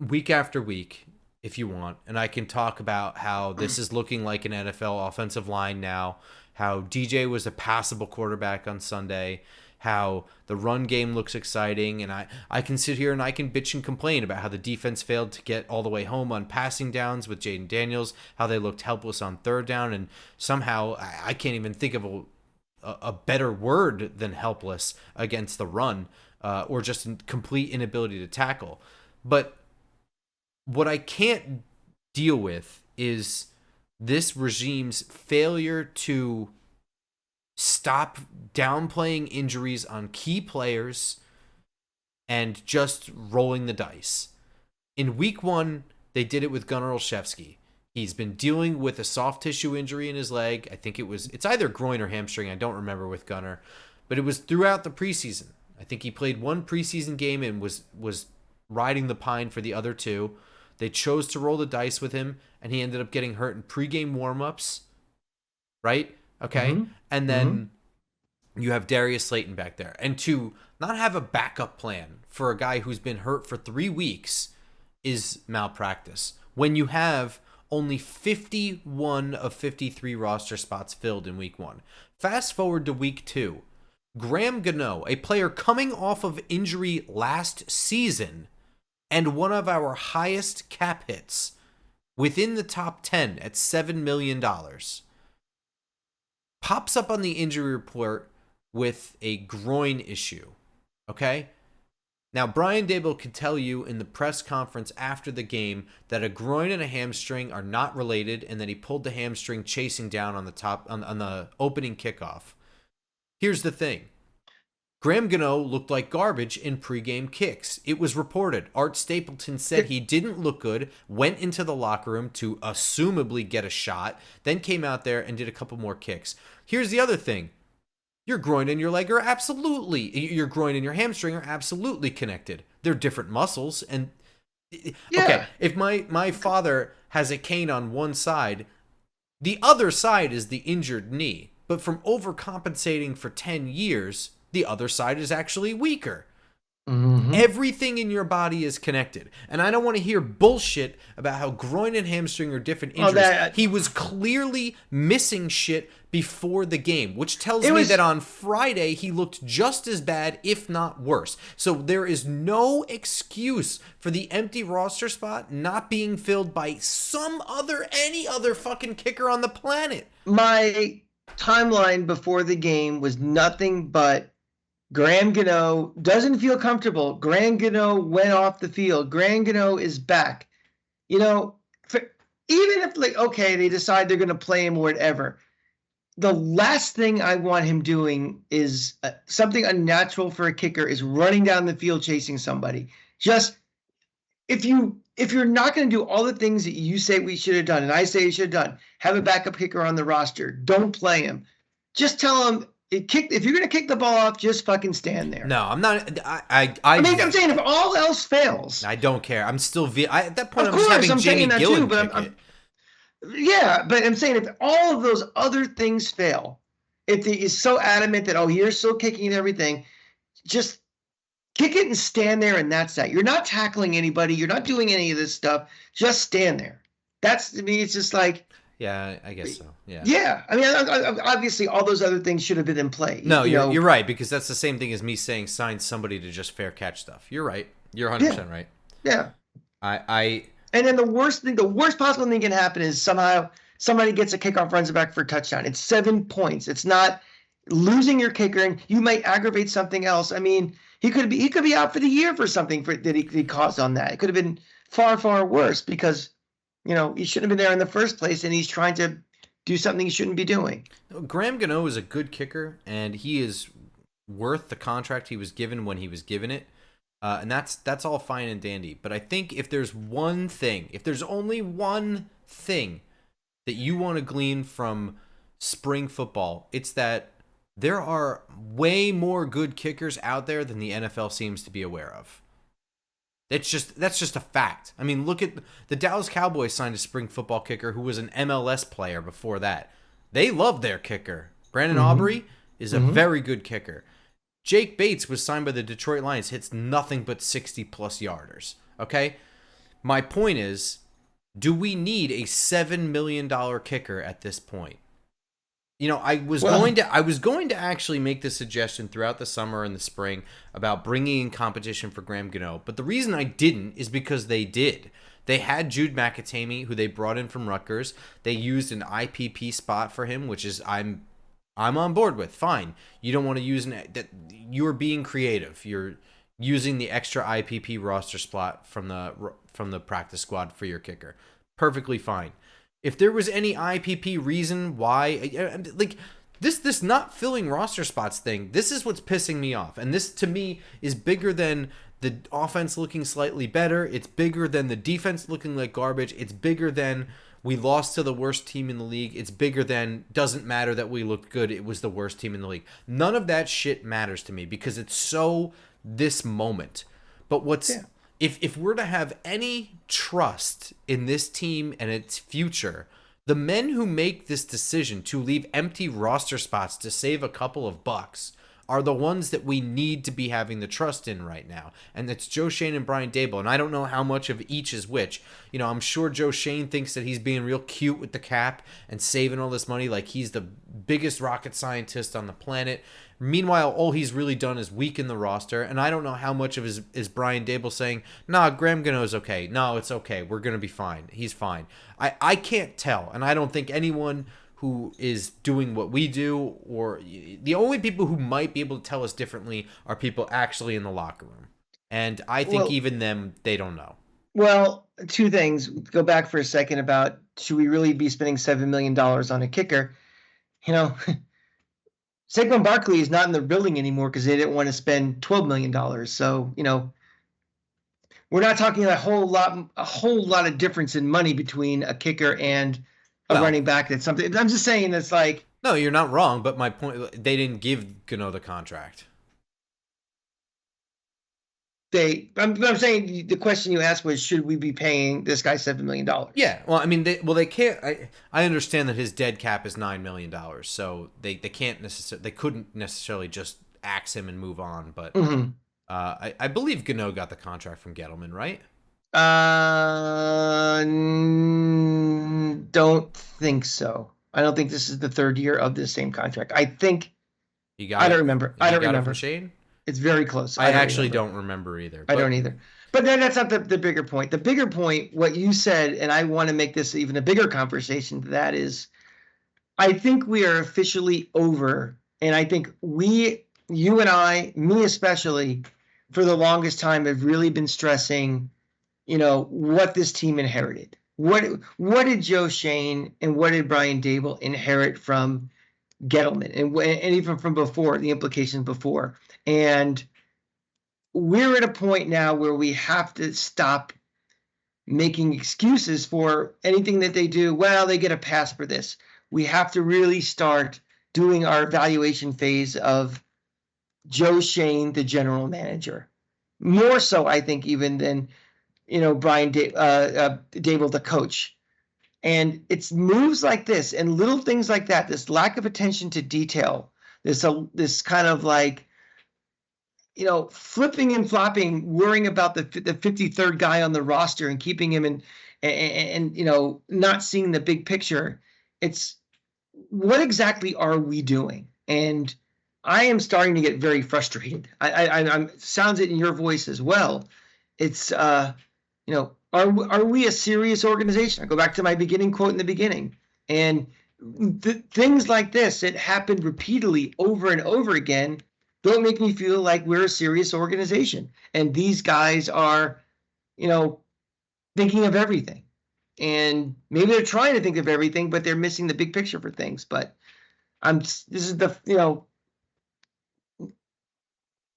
week after week if you want, and I can talk about how this is looking like an NFL offensive line now, how DJ was a passable quarterback on Sunday, how the run game looks exciting, and I can sit here and I can bitch and complain about how the defense failed to get all the way home on passing downs with Jaden Daniels, how they looked helpless on third down, and somehow I can't even think of a better word than helpless against the run, or just a complete inability to tackle. But what I can't deal with is this regime's failure to stop downplaying injuries on key players and just rolling the dice. In week 1, they did it with Gunnar Olszewski. He's been dealing with a soft tissue injury in his leg. I think it's either groin or hamstring. I don't remember with Gunnar, but it was throughout the preseason. I think he played one preseason game and was riding the pine for the other 2. They chose to roll the dice with him, and he ended up getting hurt in pregame warmups. Right? Okay. Mm-hmm. And then you have Darius Slayton back there. And to not have a backup plan for a guy who's been hurt for 3 weeks is malpractice. When you have only 51 of 53 roster spots filled in week 1. Fast forward to week 2. Graham Gano, a player coming off of injury last season, and one of our highest cap hits within the top 10 at $7 million, pops up on the injury report with a groin issue. Okay? Now, Brian Daboll could tell you in the press conference after the game that a groin and a hamstring are not related, and that he pulled the hamstring chasing down on the opening kickoff. Here's the thing. Graham Gano looked like garbage in pregame kicks. It was reported. Art Stapleton said he didn't look good, went into the locker room to assumably get a shot, then came out there and did a couple more kicks. Here's the other thing. Your groin and your leg are your groin and your hamstring are absolutely connected. They're different muscles. And okay, if my father has a cane on one side, the other side is the injured knee. But from overcompensating for 10 years, the other side is actually weaker. Mm-hmm. Everything in your body is connected. And I don't want to hear bullshit about how groin and hamstring are different injuries. He was clearly missing shit before the game, which tells me that on Friday he looked just as bad, if not worse. So there is no excuse for the empty roster spot not being filled by any other fucking kicker on the planet. My timeline before the game was nothing but Graham Gano doesn't feel comfortable. Graham Gano went off the field. Graham Gano is back. Even if, they decide they're going to play him or whatever, the last thing I want him doing is something unnatural for a kicker is running down the field chasing somebody. Just if you're not going to do all the things that you say we should have done, and I say you should have done, have a backup kicker on the roster. Don't play him. Just tell him. If you're going to kick the ball off, just fucking stand there. No, I'm not. I'm saying if all else fails. I don't care. I'm still at that point, I'm just having Jamie Gillen kick it. Yeah, but I'm saying if all of those other things fail, if he is so adamant that, you're still kicking and everything, just kick it and stand there, and that's that. You're not tackling anybody. You're not doing any of this stuff. Just stand there. That's, to me, it's just like... Yeah, I guess so. Yeah. Yeah. I mean, obviously, all those other things should have been in play. No, you're right, because that's the same thing as me saying sign somebody to just fair catch stuff. You're right. You're 100% right. Yeah. And then the worst possible thing can happen is somehow somebody gets a kickoff, runs it back for a touchdown. It's 7 points. It's not losing your kicker, and you might aggravate something else. I mean, he could be out for the year for something that he caused on that. It could have been far, far worse because he shouldn't have been there in the first place, and he's trying to do something he shouldn't be doing. Graham Gano is a good kicker, and he is worth the contract he was given when he was given it. And that's all fine and dandy. But I think if there's only one thing that you want to glean from spring football, it's that there are way more good kickers out there than the NFL seems to be aware of. That's just a fact. I mean, look at the Dallas Cowboys signed a spring football kicker who was an MLS player before that. They love their kicker. Brandon Aubrey is a very good kicker. Jake Bates was signed by the Detroit Lions, hits nothing but 60-plus yarders. Okay? My point is, do we need a $7 million kicker at this point? I was going to actually make this suggestion throughout the summer and the spring about bringing in competition for Graham Gano, but the reason I didn't is because they did. They had Jude McAtamey, who they brought in from Rutgers. They used an IPP spot for him, which is I'm on board with. Fine, you don't want to use that. You're being creative. You're using the extra IPP roster spot from the practice squad for your kicker. Perfectly fine. If there was any IPP reason why, this not filling roster spots thing, this is what's pissing me off. And this, to me, is bigger than the offense looking slightly better. It's bigger than the defense looking like garbage. It's bigger than we lost to the worst team in the league. It's bigger than doesn't matter that we looked good. It was the worst team in the league. None of that shit matters to me because it's so this moment. But if we're to have any trust in this team and its future, the men who make this decision to leave empty roster spots to save a couple of bucks are the ones that we need to be having the trust in right now. And it's Joe Schoen and Brian Daboll. And I don't know how much of each is which. I'm sure Joe Schoen thinks that he's being real cute with the cap and saving all this money like he's the biggest rocket scientist on the planet. Meanwhile, all he's really done is weaken the roster, and I don't know how much of it is Brian Daboll saying, nah, Graham Gano's okay. No, it's okay. We're going to be fine. He's fine. I can't tell, and I don't think anyone who is doing what we do, or the only people who might be able to tell us differently are people actually in the locker room. And I think even them, they don't know. Well, two things. Go back for a second about should we really be spending $7 million on a kicker? Saquon Barkley is not in the building anymore because they didn't want to spend $12 million. So, we're not talking a whole lot of difference in money between a kicker and a running back. That's something. I'm just saying it's like. No, you're not wrong. But my point, they didn't give Gano the contract. I'm saying the question you asked was, should we be paying this guy $7 million? Yeah. Well, I mean, they can't. I understand that his dead cap is $9 million, so they can't necessarily. They couldn't necessarily just axe him and move on. But I believe Gano got the contract from Gettleman, right? Don't think so. I don't think this is the third year of the same contract. I think. I don't remember. I don't remember. From Shane? It's very close. I actually don't remember either. I don't either. But that's not the bigger point. The bigger point, what you said, and I want to make this even a bigger conversation, that is, I think we are officially over. And I think you and I, me especially, for the longest time have really been stressing, what this team inherited. What did Joe Schoen and what did Brian Daboll inherit from Gettleman and even from before, the implications before. And we're at a point now where we have to stop making excuses for anything that they do. Well, they get a pass for this. We have to really start doing our evaluation phase of Joe Schoen, the general manager. More so, I think, even than, Brian Daboll, the coach. And it's moves like this and little things like that, this lack of attention to detail, this kind of like, flipping and flopping, worrying about the 53rd guy on the roster and keeping him and not seeing the big picture. It's what exactly are we doing? And I am starting to get very frustrated. I'm sounds it in your voice as well. It's are we a serious organization? I go back to my beginning quote in the beginning, and things like this that happened repeatedly over and over again don't make me feel like we're a serious organization. And these guys are, thinking of everything. And maybe they're trying to think of everything, but they're missing the big picture for things. But we're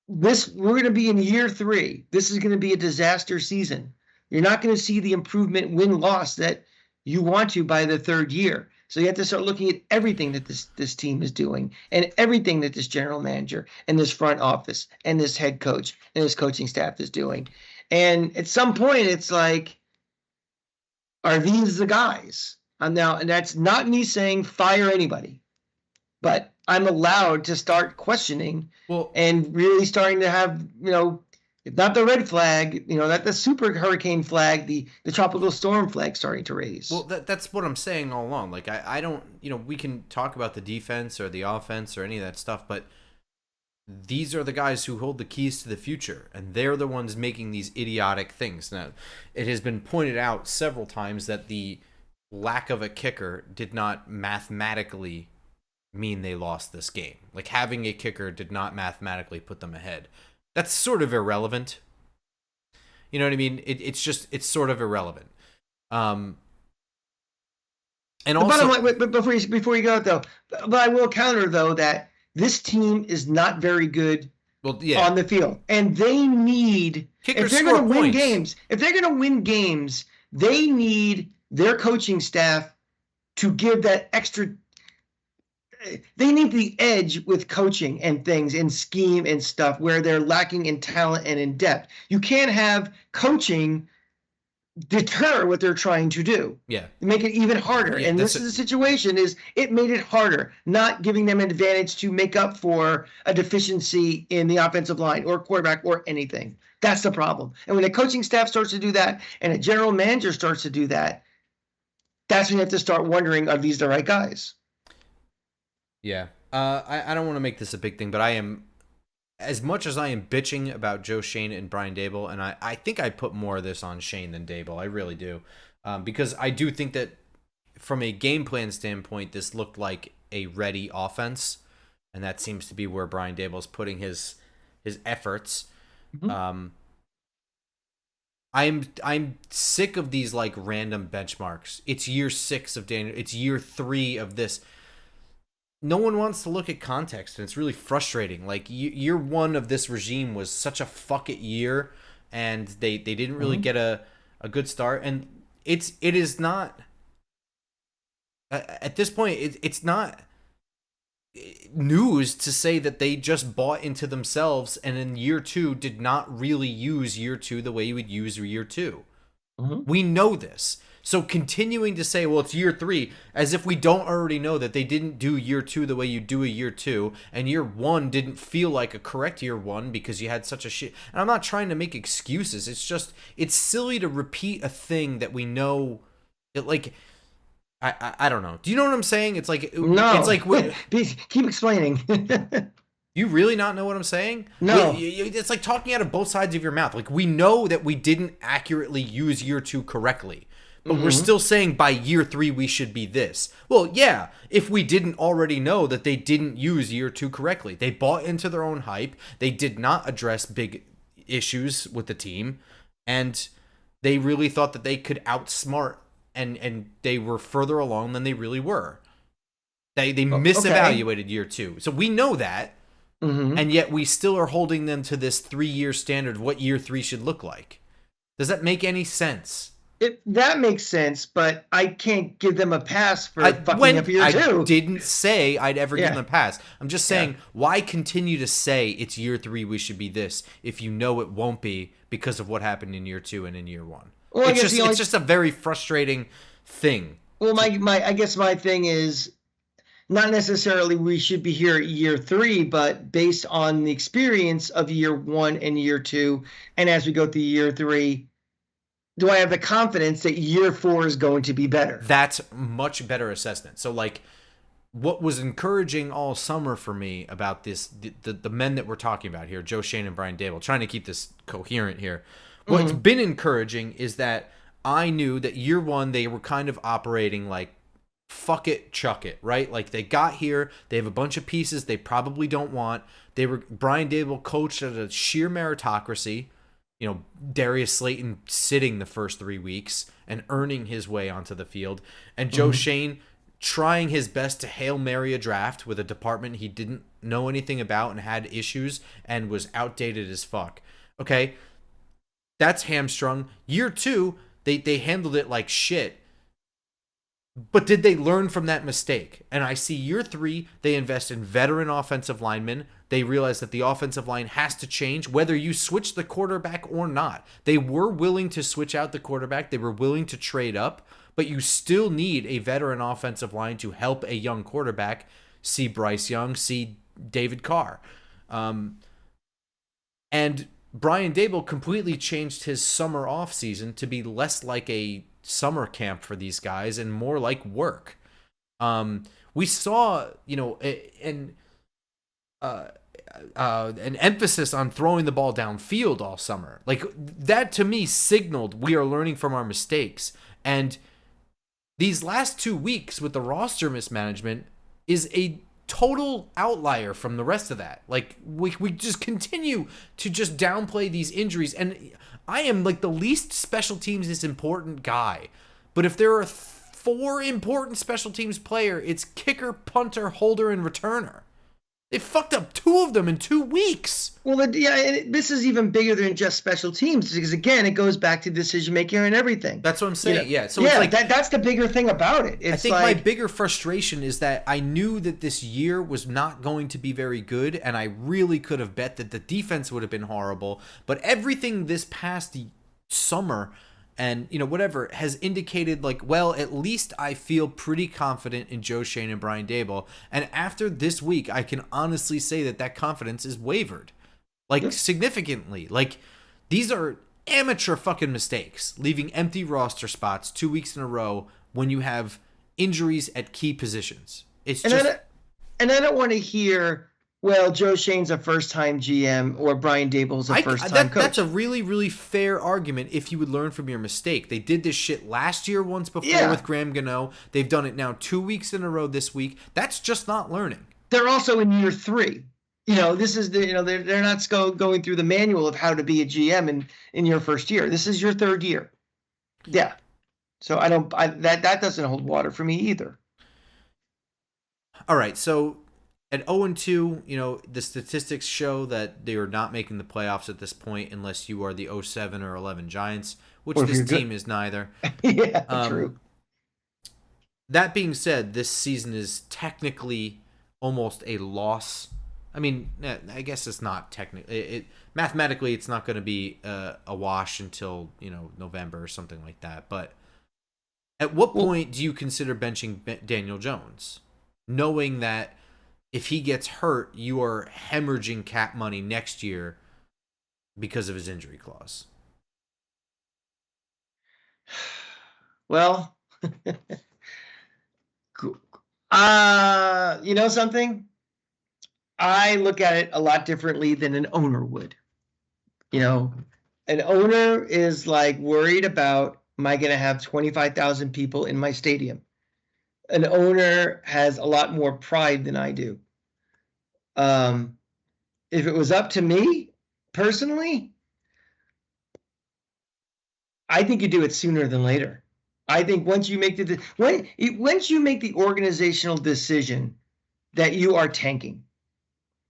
going to be in year 3. This is going to be a disaster season. You're not going to see the improvement win-loss that you want to by the 3rd year. So you have to start looking at everything that this team is doing and everything that this general manager and this front office and this head coach and this coaching staff is doing. And at some point, it's like, are these the guys? And that's not me saying fire anybody, but I'm allowed to start questioning and really starting to have, if not the red flag, not the super hurricane flag, the tropical storm flag starting to raise. Well, that's what I'm saying all along. Like, I don't, we can talk about the defense or the offense or any of that stuff, but these are the guys who hold the keys to the future, and they're the ones making these idiotic things. Now, it has been pointed out several times that the lack of a kicker did not mathematically mean they lost this game. Like, having a kicker did not mathematically put them ahead. That's sort of irrelevant. You know what I mean? It's sort of irrelevant. And also, bottom line, but before you go out though, but I will counter though that this team is not very good on the field, and they need kickers if they're going to win points. games. If they're going to win games, they need their coaching staff to give that extra. They need the edge with coaching and things and scheme and stuff where they're lacking in talent and in depth. You can't have coaching deter what they're trying to do. Yeah. Make it even harder. Yeah, and this is the situation, is it made it harder, not giving them an advantage to make up for a deficiency in the offensive line or quarterback or anything. That's the problem. And when the coaching staff starts to do that and a general manager starts to do that, that's when you have to start wondering, are these the right guys? Yeah. I don't want to make this a big thing, but I am, as much as I am bitching about Joe Shane and Brian Daboll, and I think I put more of this on Shane than Daboll. I really do. Because I do think that from a game plan standpoint, this looked like a ready offense, and that seems to be where Brian Daboll's putting his efforts. Mm-hmm. I'm sick of these like random benchmarks. It's year 6 of Daniel. It's year 3 of this. No one wants to look at context, and it's really frustrating. Like year 1 of this regime was such a fuck it year, and they didn't really get a good start. And it is not at this point. It's not news to say that they just bought into themselves, and in year 2 did not really use year 2 the way you would use year 2. We know this. So continuing to say, well, it's year 3, as if we don't already know that they didn't do year 2 the way you do a year 2, and year 1 didn't feel like a correct year 1 because you had such a shit. And I'm not trying to make excuses. It's just, it's silly to repeat a thing that we know. It, like, I don't know. Do you know what I'm saying? It's like, no. It's like, keep explaining. You really not know what I'm saying? No. It's like talking out of both sides of your mouth. Like, we know that we didn't accurately use year 2 correctly, but we're still saying by year 3 we should be this. Well, yeah, if we didn't already know that they didn't use year 2 correctly. They bought into their own hype. They did not address big issues with the team, and they really thought that they could outsmart, and they were further along than they really were. They misevaluated year 2. So we know that. And yet we still are holding them to this 3-year standard of what year 3 should look like. Does that make any sense? That makes sense, but I can't give them a pass for fucking up year 2. I didn't say I'd ever give them a pass. I'm just saying, why continue to say it's year 3 we should be this if you know it won't be because of what happened in year 2 and in year 1? Well, it's just a very frustrating thing. Well, I guess my thing is, not necessarily we should be here at year 3, but based on the experience of year 1 and year 2, and as we go through year 3, do I have the confidence that year 4 is going to be better? That's much better assessment. So, like, what was encouraging all summer for me about this, the men that we're talking about here, Joe Shane and Brian Daboll, trying to keep this coherent here. What's been encouraging is that I knew that year 1 they were kind of operating like, fuck it, chuck it, right? Like, they got here, they have a bunch of pieces they probably don't want. Brian Daboll coached at a sheer meritocracy. You know, Darius Slayton sitting the first 3 weeks and earning his way onto the field, and Joe Shane trying his best to Hail Mary a draft with a department he didn't know anything about and had issues and was outdated as fuck. Okay, that's hamstrung. Year 2, they handled it like shit. But did they learn from that mistake? And I see year 3, they invest in veteran offensive linemen. They realize that the offensive line has to change, whether you switch the quarterback or not. They were willing to switch out the quarterback. They were willing to trade up, but you still need a veteran offensive line to help a young quarterback. See Bryce Young, see David Carr. And Brian Daboll completely changed his summer off season to be less like a summer camp for these guys and more like work. We saw, an emphasis on throwing the ball downfield all summer. Like, that to me signaled we are learning from our mistakes. And these last 2 weeks with the roster mismanagement is a total outlier from the rest of that. Like, we just continue to just downplay these injuries. And I am like the least special teams is important guy. But if there are 4 important special teams player, it's kicker, punter, holder, and returner. They fucked up 2 of them in 2 weeks. Well, this is even bigger than just special teams, because again, it goes back to decision making and everything. That's what I'm saying. Yeah. So it's like, that's the bigger thing about it. I think my bigger frustration is that I knew that this year was not going to be very good, and I really could have bet that the defense would have been horrible. But everything this past summer and whatever has indicated like, well, at least I feel pretty confident in Joe Shane and Brian Daboll. And after this week, I can honestly say that confidence is wavered, like significantly. Like these are amateur fucking mistakes, leaving empty roster spots 2 weeks in a row when you have injuries at key positions. It's just. And I don't want to hear, well, Joe Shane's a first-time GM or Brian Daboll's a first-time coach. That's a really, really fair argument if you would learn from your mistake. They did this shit last year once before with Graham Gano. They've done it now 2 weeks in a row this week. That's just not learning. They're also in year 3. This is they're not going through the manual of how to be a GM in your first year. This is your 3rd year. Yeah. So that doesn't hold water for me either. All right, so at 0-2, the statistics show that they are not making the playoffs at this point unless you are the 07 or 11 Giants, which this team is neither. Yeah, true. That being said, this season is technically almost a loss. I mean, I guess it's not technically. Mathematically, it's not going to be a wash until November or something like that. But at what point do you consider benching Daniel Jones, knowing that if he gets hurt, you are hemorrhaging cap money next year because of his injury clause? Well, something? I look at it a lot differently than an owner would. An owner is like worried about, am I going to have 25,000 people in my stadium? An owner has a lot more pride than I do. If it was up to me personally, I think you do it sooner than later. I think once you make the organizational decision that you are tanking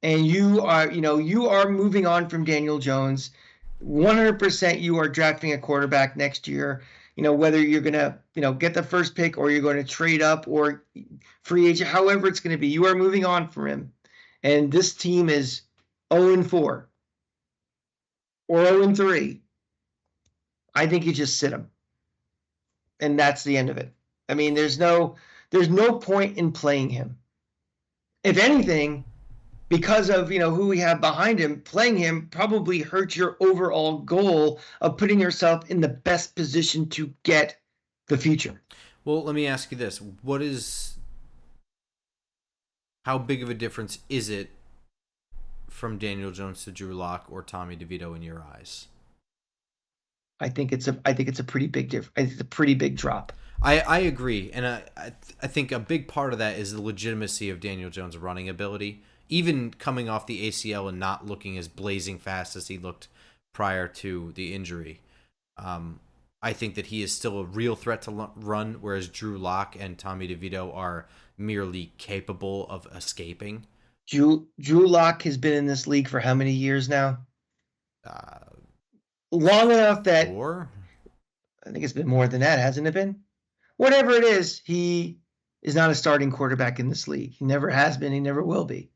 and you are moving on from Daniel Jones, 100% you are drafting a quarterback next year. Whether you're going to, get the first pick or you're going to trade up or free agent, however it's going to be, you are moving on from him. And this team is 0-4 or 0-3. I think you just sit him. And that's the end of it. I mean, there's no point in playing him. If anything, because of who we have behind him, playing him probably hurts your overall goal of putting yourself in the best position to get the future. Well, let me ask you this: how big of a difference is it from Daniel Jones to Drew Lock or Tommy DeVito in your eyes? I think it's a pretty big difference. It's a pretty big drop. I agree, and I think a big part of that is the legitimacy of Daniel Jones' running ability. Even coming off the ACL and not looking as blazing fast as he looked prior to the injury, I think that he is still a real threat to run, whereas Drew Lock and Tommy DeVito are merely capable of escaping. Drew Lock has been in this league for how many years now? Long enough that 4? I think it's been more than that, hasn't it been? Whatever it is, he is not a starting quarterback in this league. He never has been. He never will be.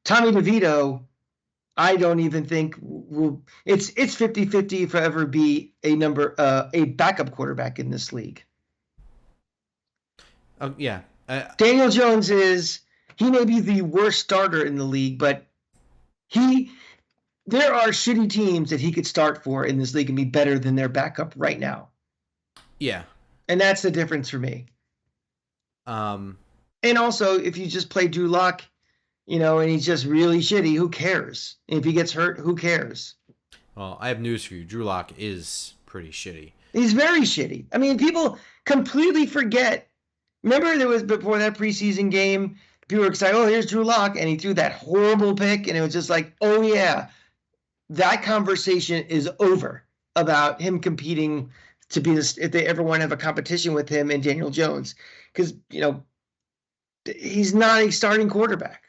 Tommy DeVito, I don't even think it's 50-50 if ever be a backup quarterback in this league. Yeah. Daniel Jones he may be the worst starter in the league, but there are shitty teams that he could start for in this league and be better than their backup right now. Yeah. And that's the difference for me. And also, if you just play Drew Lock, and he's just really shitty, who cares? And if he gets hurt, who cares? Well, I have news for you. Drew Lock is pretty shitty. He's very shitty. I mean, people completely forget. Remember there was before that preseason game, people were excited, oh, here's Drew Lock, and he threw that horrible pick, and it was just like, oh, yeah. That conversation is over about him competing to be this, if they ever want to have a competition with him and Daniel Jones. Because, he's not a starting quarterback.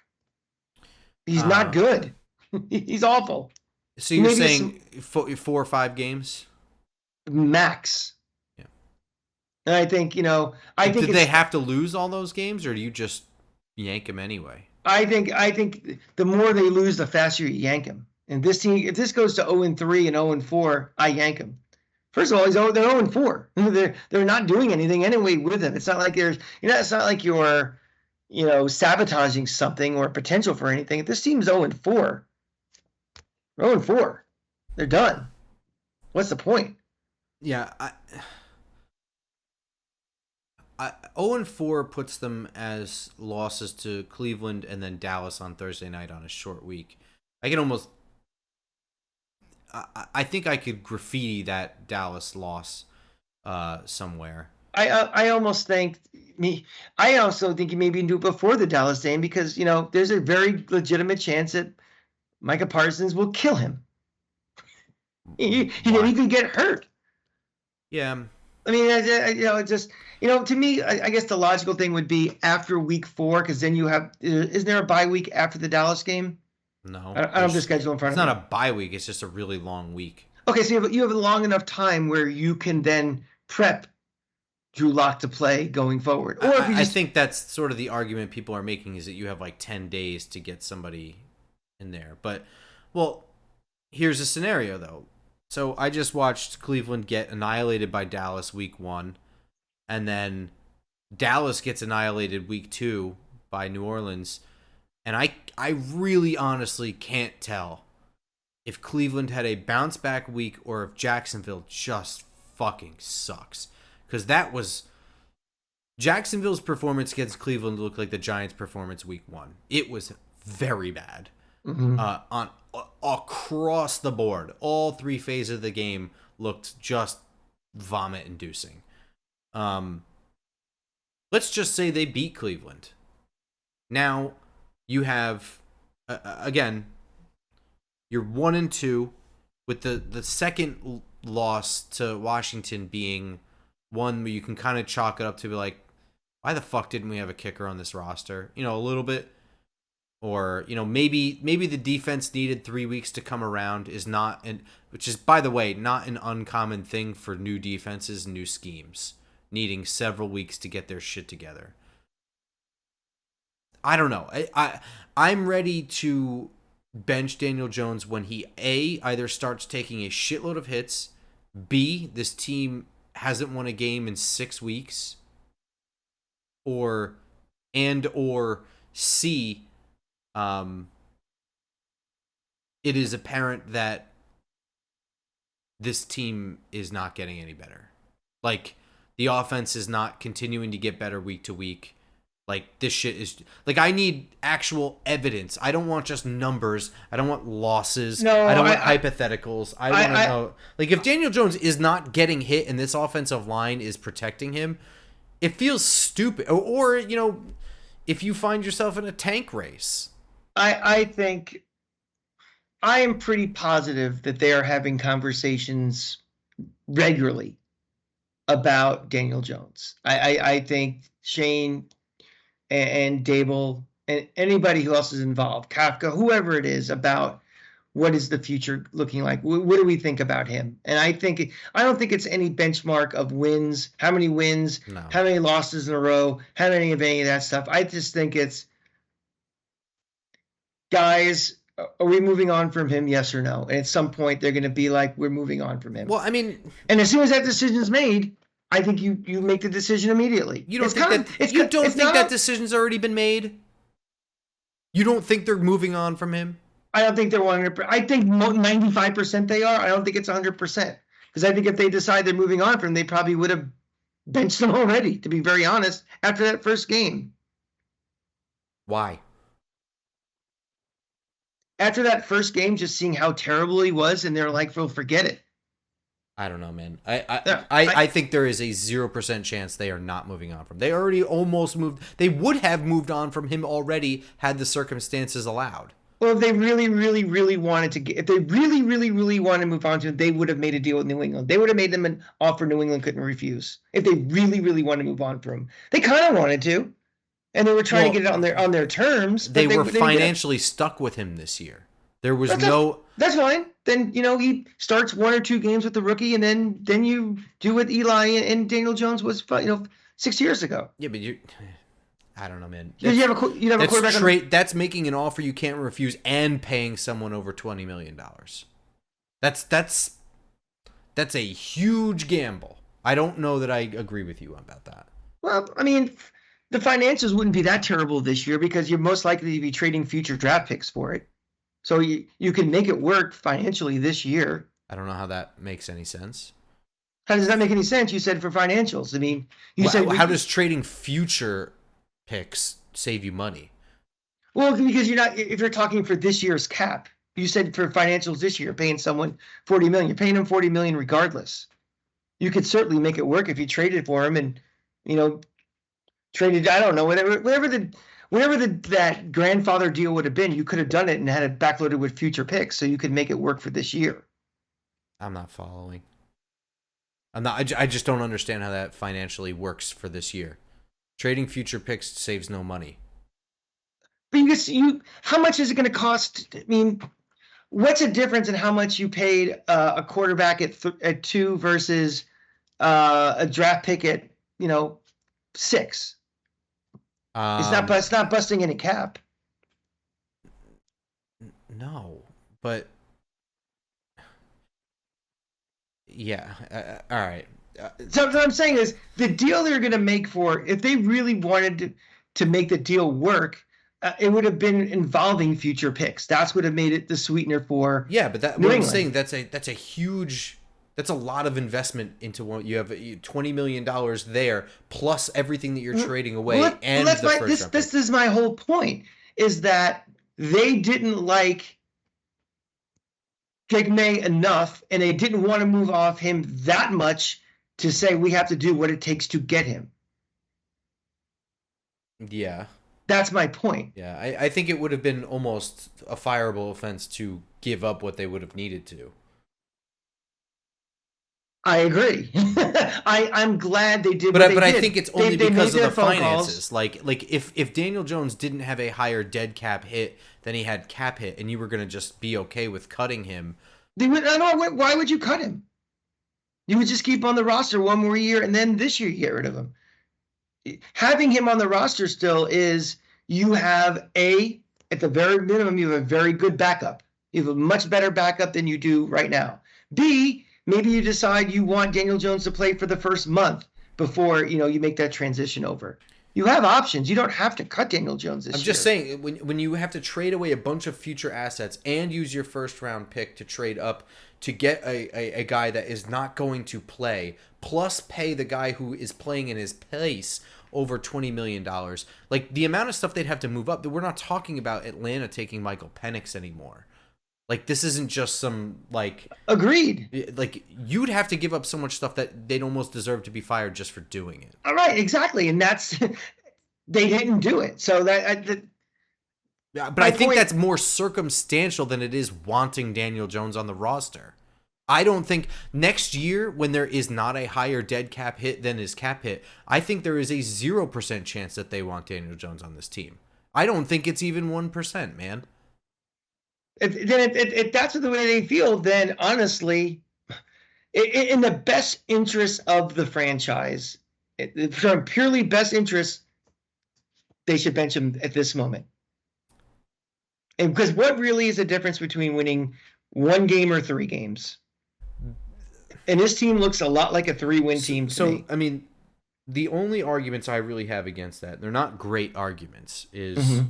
He's not good. He's awful. So you're saying 4 or 5 games? Max. Yeah. And I think, Did they have to lose all those games, or do you just yank them anyway? I think the more they lose, the faster you yank them. And this team, if this goes to 0-3 and 0-4, I yank them. First of all, they're 0-4. They're not doing anything anyway with him. It's not like it's not like you're, sabotaging something or potential for anything. This team's 0-4. 0-4. They're done. What's the point? Yeah, 0-4 puts them as losses to Cleveland and then Dallas on Thursday night on a short week. I think I could graffiti that Dallas loss somewhere. I almost think I also think you maybe do it before the Dallas game because there's a very legitimate chance that Micah Parsons will kill him. He could get hurt. Yeah. I mean, to me, I guess the logical thing would be after week 4, because then isn't there a bye week after the Dallas game? No. I don't have the schedule in front of me. It's not a bye week. It's just a really long week. Okay, so you have a long enough time where you can then prep Drew Lock to play going forward. Or if I think that's sort of the argument people are making is that you have like 10 days to get somebody in there. But, well, here's a scenario, though. So I just watched Cleveland get annihilated by Dallas week 1, and then Dallas gets annihilated week 2 by New Orleans, and I really honestly can't tell if Cleveland had a bounce back week or if Jacksonville just fucking sucks. Because that was Jacksonville's performance against Cleveland looked like the Giants' performance week 1. It was very bad. Mm-hmm. On across the board, all 3 phases of the game looked just vomit-inducing. Let's just say they beat Cleveland. Now you have again, you're 1-2 with the second loss to Washington being one where you can kind of chalk it up to be like, why the fuck didn't we have a kicker on this roster? A little bit. Or, maybe the defense needed 3 weeks to come around which is, by the way, not an uncommon thing for new defenses and new schemes, needing several weeks to get their shit together. I don't know. I'm ready to bench Daniel Jones when he, A, either starts taking a shitload of hits, B, this team hasn't won a game in 6 weeks, or C, it is apparent that this team is not getting any better. Like, the offense is not continuing to get better week to week. Like, this shit is... Like, I need actual evidence. I don't want just numbers. I don't want losses. No, I don't want hypotheticals. I want to know... Like, if Daniel Jones is not getting hit and this offensive line is protecting him, it feels stupid. Or if you find yourself in a tank race... I think I am pretty positive that they are having conversations regularly about Daniel Jones. I think Shane and Dable and anybody who else is involved, Kafka, whoever it is, about what is the future looking like. What do we think about him? And I don't think it's any benchmark of wins, how many wins, No. how many losses in a row, how many of any of that stuff. I just think it's, guys, are we moving on from him? Yes or no? And at some point, they're going to be like, we're moving on from him. Well, I mean... And as soon as that decision's made, I think you make the decision immediately. You don't think that decision's already been made? You don't think they're moving on from him? I don't think they're 100%. I think 95% they are. I don't think it's 100%. Because I think if they decide they're moving on from him, they probably would have benched him already, to be very honest, after that first game. Why? After that first game, just seeing how terrible he was, and they're like, well, forget it. I don't know, man. I think there is a 0% chance they are not moving on from him. They already almost moved. They would have moved on from him already had the circumstances allowed. Well, if they really, really, really wanted to if they really, really, really wanted to move on to him, they would have made a deal with New England. They would have made them an offer New England couldn't refuse. If they really, really wanted to move on from him. They kind of wanted to. And they were trying to get it on their terms. They were financially stuck with him this year. There was That's fine. Then he starts 1 or 2 games with the rookie, and then you do what Eli and Daniel Jones was 6 years ago. Yeah, but I don't know, man. You have a quarterback. That's making an offer you can't refuse and paying someone over $20 million. That's that's a huge gamble. I don't know that I agree with you about that. Well, I mean, the financials wouldn't be that terrible this year because you're most likely to be trading future draft picks for it. So you can make it work financially this year. I don't know how that makes any sense. How does that make any sense? You said for financials. I mean, you said How does trading future picks save you money? Well, because if you're talking for this year's cap, you said for financials this year, paying someone $40 million, you're paying them $40 million regardless. You could certainly make it work if you traded for him and, traded, I don't know, whatever that grandfather deal would have been, you could have done it and had it backloaded with future picks so you could make it work for this year. I'm not following. I just don't understand how that financially works for this year. Trading future picks saves no money. Because how much is it going to cost? I mean, what's the difference in how much you paid a quarterback at 2 versus a draft pick at 6? It's not busting any cap. No, but yeah, all right. So what I'm saying is the deal they're going to make if they really wanted to make the deal work, it would have been involving future picks. That's what have made it the sweetener for. Yeah, but what I'm saying, that's a huge. That's a lot of investment into what you have. $20 million there, plus everything that you're trading away, This is my whole point: is that they didn't like Drake May enough, and they didn't want to move off him that much to say we have to do what it takes to get him. Yeah. That's my point. Yeah, I think it would have been almost a fireable offense to give up what they would have needed to. I agree. I'm glad they did. But I think it's only because of the finances. Like if Daniel Jones didn't have a higher dead cap hit than he had cap hit, and you were going to just be okay with cutting him, why would you cut him? You would just keep on the roster one more year, and then this year you get rid of him. Having him on the roster still is you have at the very minimum, you have a very good backup. You have a much better backup than you do right now. B, maybe you decide you want Daniel Jones to play for the first month before you make that transition over. You have options. You don't have to cut Daniel Jones this year. I'm just saying, when you have to trade away a bunch of future assets and use your first round pick to trade up to get a guy that is not going to play, plus pay the guy who is playing in his place over $20 million. Like, the amount of stuff they'd have to move up, we're not talking about Atlanta taking Michael Penix anymore. Like, this isn't just some, like... Agreed. Like, you'd have to give up so much stuff that they'd almost deserve to be fired just for doing it. All right, exactly. And that's... they didn't do it. So that... Yeah, but I think that's more circumstantial than it is wanting Daniel Jones on the roster. I don't think next year, when there is not a higher dead cap hit than his cap hit, I think there is a 0% chance that they want Daniel Jones on this team. I don't think it's even 1%, man. If that's the way they feel, then honestly, in the best interest of the franchise, from purely best interest, they should bench him at this moment. And because what really is the difference between winning 1 game or 3 games? And this team looks a lot like a 3-win team to me. I mean, the only arguments I really have against that, they're not great arguments, is... Mm-hmm.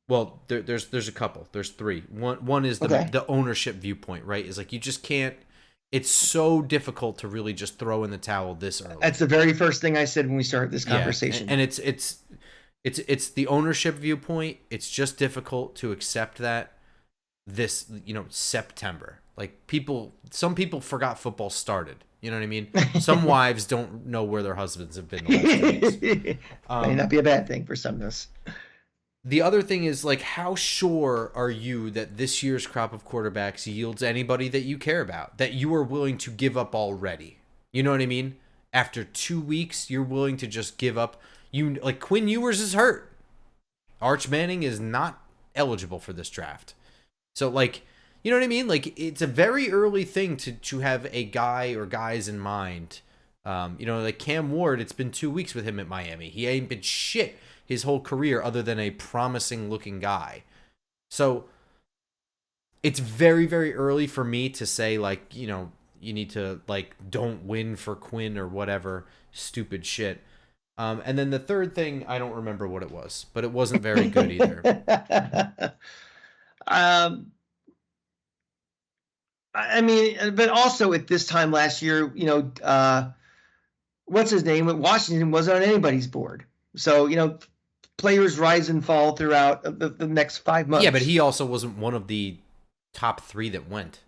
Well, there's a couple. There's 3. One is the ownership viewpoint, right? Is like you just can't. It's so difficult to really just throw in the towel this early. That's the very first thing I said when we started this conversation. And it's the ownership viewpoint. It's just difficult to accept that this September. Like some people forgot football started. You know what I mean? Some wives don't know where their husbands have been the last 2 weeks. May not be a bad thing for some of us. The other thing is, like, how sure are you that this year's crop of quarterbacks yields anybody that you care about, that you are willing to give up already? You know what I mean? After 2 weeks, you're willing to just give up. Like, Quinn Ewers is hurt. Arch Manning is not eligible for this draft. So, like, you know what I mean? Like, it's a very early thing to have a guy or guys in mind. Like Cam Ward, it's been 2 weeks with him at Miami. He ain't been shit his whole career other than a promising looking guy. So it's very, very early for me to say, like, you need to like don't win for Quinn or whatever stupid shit. And then the third thing, I don't remember what it was, but it wasn't very good either. I mean, but also at this time last year, what's his name? Washington wasn't on anybody's board. So, players rise and fall throughout the next 5 months. Yeah, but he also wasn't one of the top 3 that went.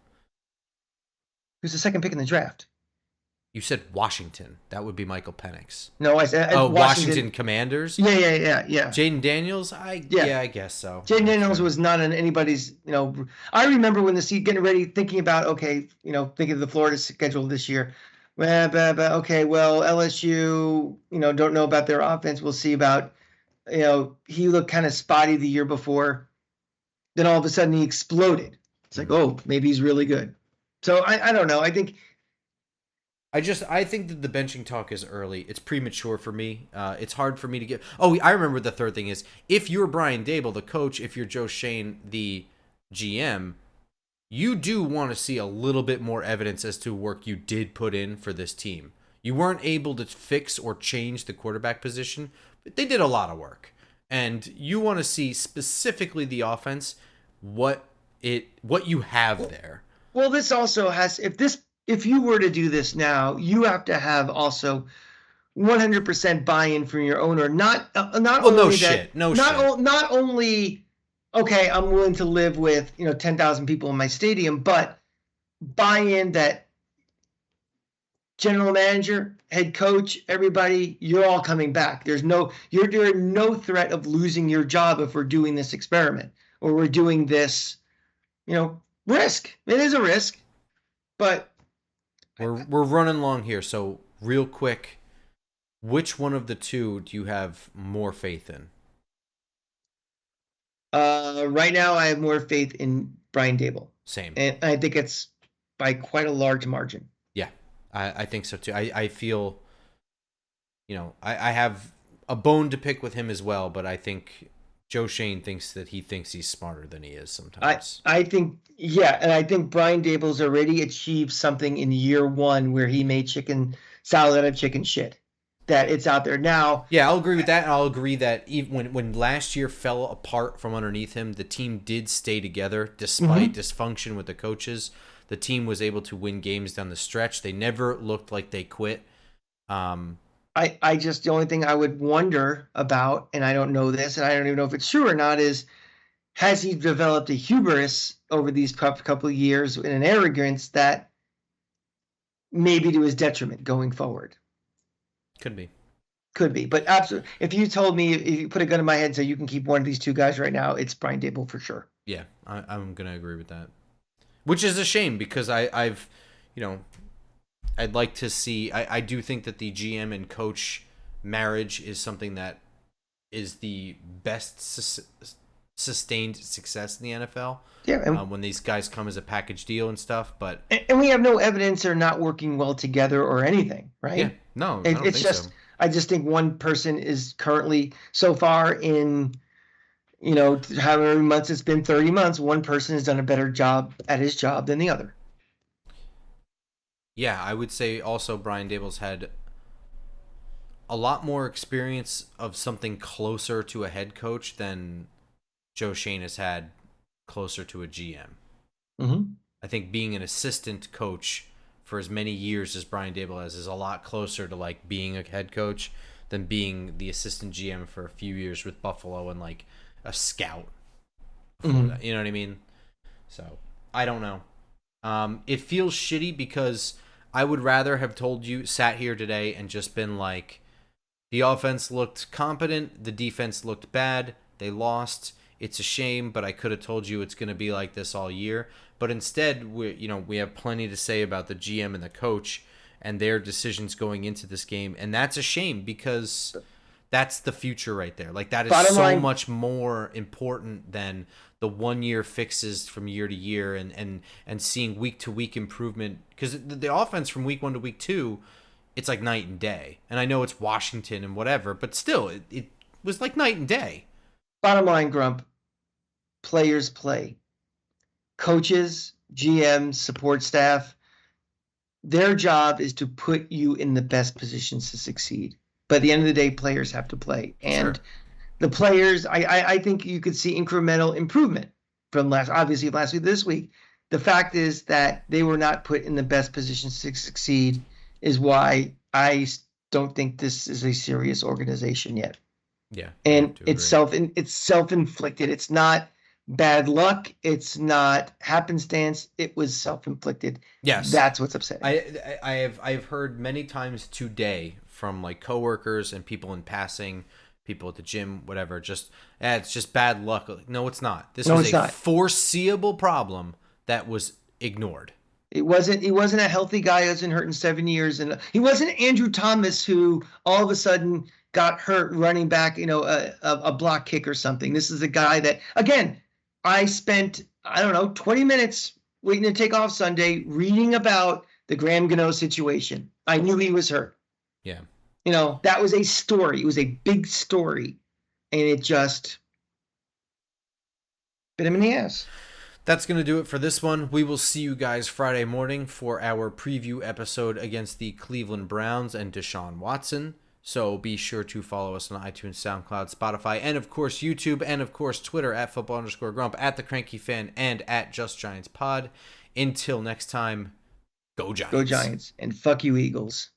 Who's the second pick in the draft? You said Washington. That would be Michael Penix. No, I said Washington Commanders. Yeah. Jaden Daniels. I guess so. Jaden Daniels was not on anybody's. I remember when the seat getting ready, thinking about thinking of the Florida schedule this year. Okay, well LSU, don't know about their offense. We'll see about. He looked kind of spotty the year before. Then all of a sudden he exploded. It's like, oh, maybe he's really good. So I don't know. I think that the benching talk is early. It's premature for me. It's hard for me to get. Oh, I remember the third thing is if you're Brian Daboll, the coach, if you're Joe Schoen, the GM, you do want to see a little bit more evidence as to work you did put in for this team. You weren't able to fix or change the quarterback position, but they did a lot of work. And you want to see specifically the offense, what you have there. Well, this also has if you were to do this now, you have to have also 100% buy-in from your owner. Not only okay, I'm willing to live with 10,000 people in my stadium, but buy-in that general manager, head coach, everybody, you're all coming back. You're no threat of losing your job if we're doing this experiment or we're doing this, risk. It is a risk, but we're running long here. So real quick, which one of the two do you have more faith in? Right now, I have more faith in Brian Daboll. Same, and I think it's by quite a large margin. Yeah, I think so too. I feel, I have a bone to pick with him as well, but I think Joe Schoen thinks he's smarter than he is sometimes. I think, and I think Brian Daboll's already achieved something in year one where he made chicken salad out of chicken shit. That it's out there now. Yeah, I'll agree with that. I'll agree that even when last year fell apart from underneath him, the team did stay together despite dysfunction with the coaches. The team was able to win games down the stretch. They never looked like they quit. I just, the only thing I would wonder about, and I don't know this, and I don't even know if it's true or not, is has he developed a hubris over these couple of years and an arrogance that maybe to his detriment going forward? Could be. But absolutely, if you told me, if you put a gun in my head and say you can keep one of these two guys right now, it's Brian Daboll for sure. Yeah, I'm going to agree with that. Which is a shame because I've I'd like to see. I do think that the GM and coach marriage is something that is the best sustained success in the NFL. Yeah, when these guys come as a package deal and stuff, but and we have no evidence they're not working well together or anything, right? Yeah, no, I don't it's think just. So. I just think one person is currently so far in, however many months it's been, 30 months. One person has done a better job at his job than the other. Yeah, I would say also Brian Daboll's had a lot more experience of something closer to a head coach than Joe Schoen has had closer to a GM. Mm-hmm. I think being an assistant coach for as many years as Brian Daboll has is a lot closer to like being a head coach than being the assistant GM for a few years with Buffalo and like a scout. Mm-hmm. You know what I mean? So I don't know. It feels shitty because I would rather have told you, sat here today and just been like, the offense looked competent, the defense looked bad, they lost. It's a shame, but I could have told you it's going to be like this all year. But instead, we have plenty to say about the GM and the coach and their decisions going into this game, and that's a shame because that's the future right there. Like that is much more important than the 1 year fixes from year to year and seeing week to week improvement. Because the offense from week 1 to week 2, it's like night and day. And I know it's Washington and whatever, but still, it was like night and day. Bottom line, Grump, players play. Coaches, GMs, support staff, their job is to put you in the best positions to succeed. But at the end of the day, players have to play. And Sure. the players, I think you could see incremental improvement from last week to this week. The fact is that they were not put in the best positions to succeed is why I don't think this is a serious organization yet. Yeah. I have And to it's agree. self-inflicted. It's not bad luck. It's not happenstance. It was self-inflicted. Yes. That's what's upsetting. I've heard many times today from like coworkers and people in passing, people at the gym, whatever, just it's just bad luck. Like, no, it's not. This No, was it's a not. foreseeable problem that was ignored. It wasn't. He wasn't a healthy guy who hasn't hurt in 7 years, and he wasn't Andrew Thomas who all of a sudden got hurt running back, a block kick or something. This is a guy that, again, I spent, I don't know, 20 minutes waiting to take off Sunday reading about the Graham Gano situation. I knew he was hurt. Yeah. That was a story. It was a big story, and it just bit him in the ass. That's going to do it for this one. We will see you guys Friday morning for our preview episode against the Cleveland Browns and Deshaun Watson. So be sure to follow us on iTunes, SoundCloud, Spotify, and of course YouTube, and of course Twitter at @football_grump, at the Cranky Fan, and at Just Giants Pod. Until next time, go Giants. Go Giants, and fuck you, Eagles.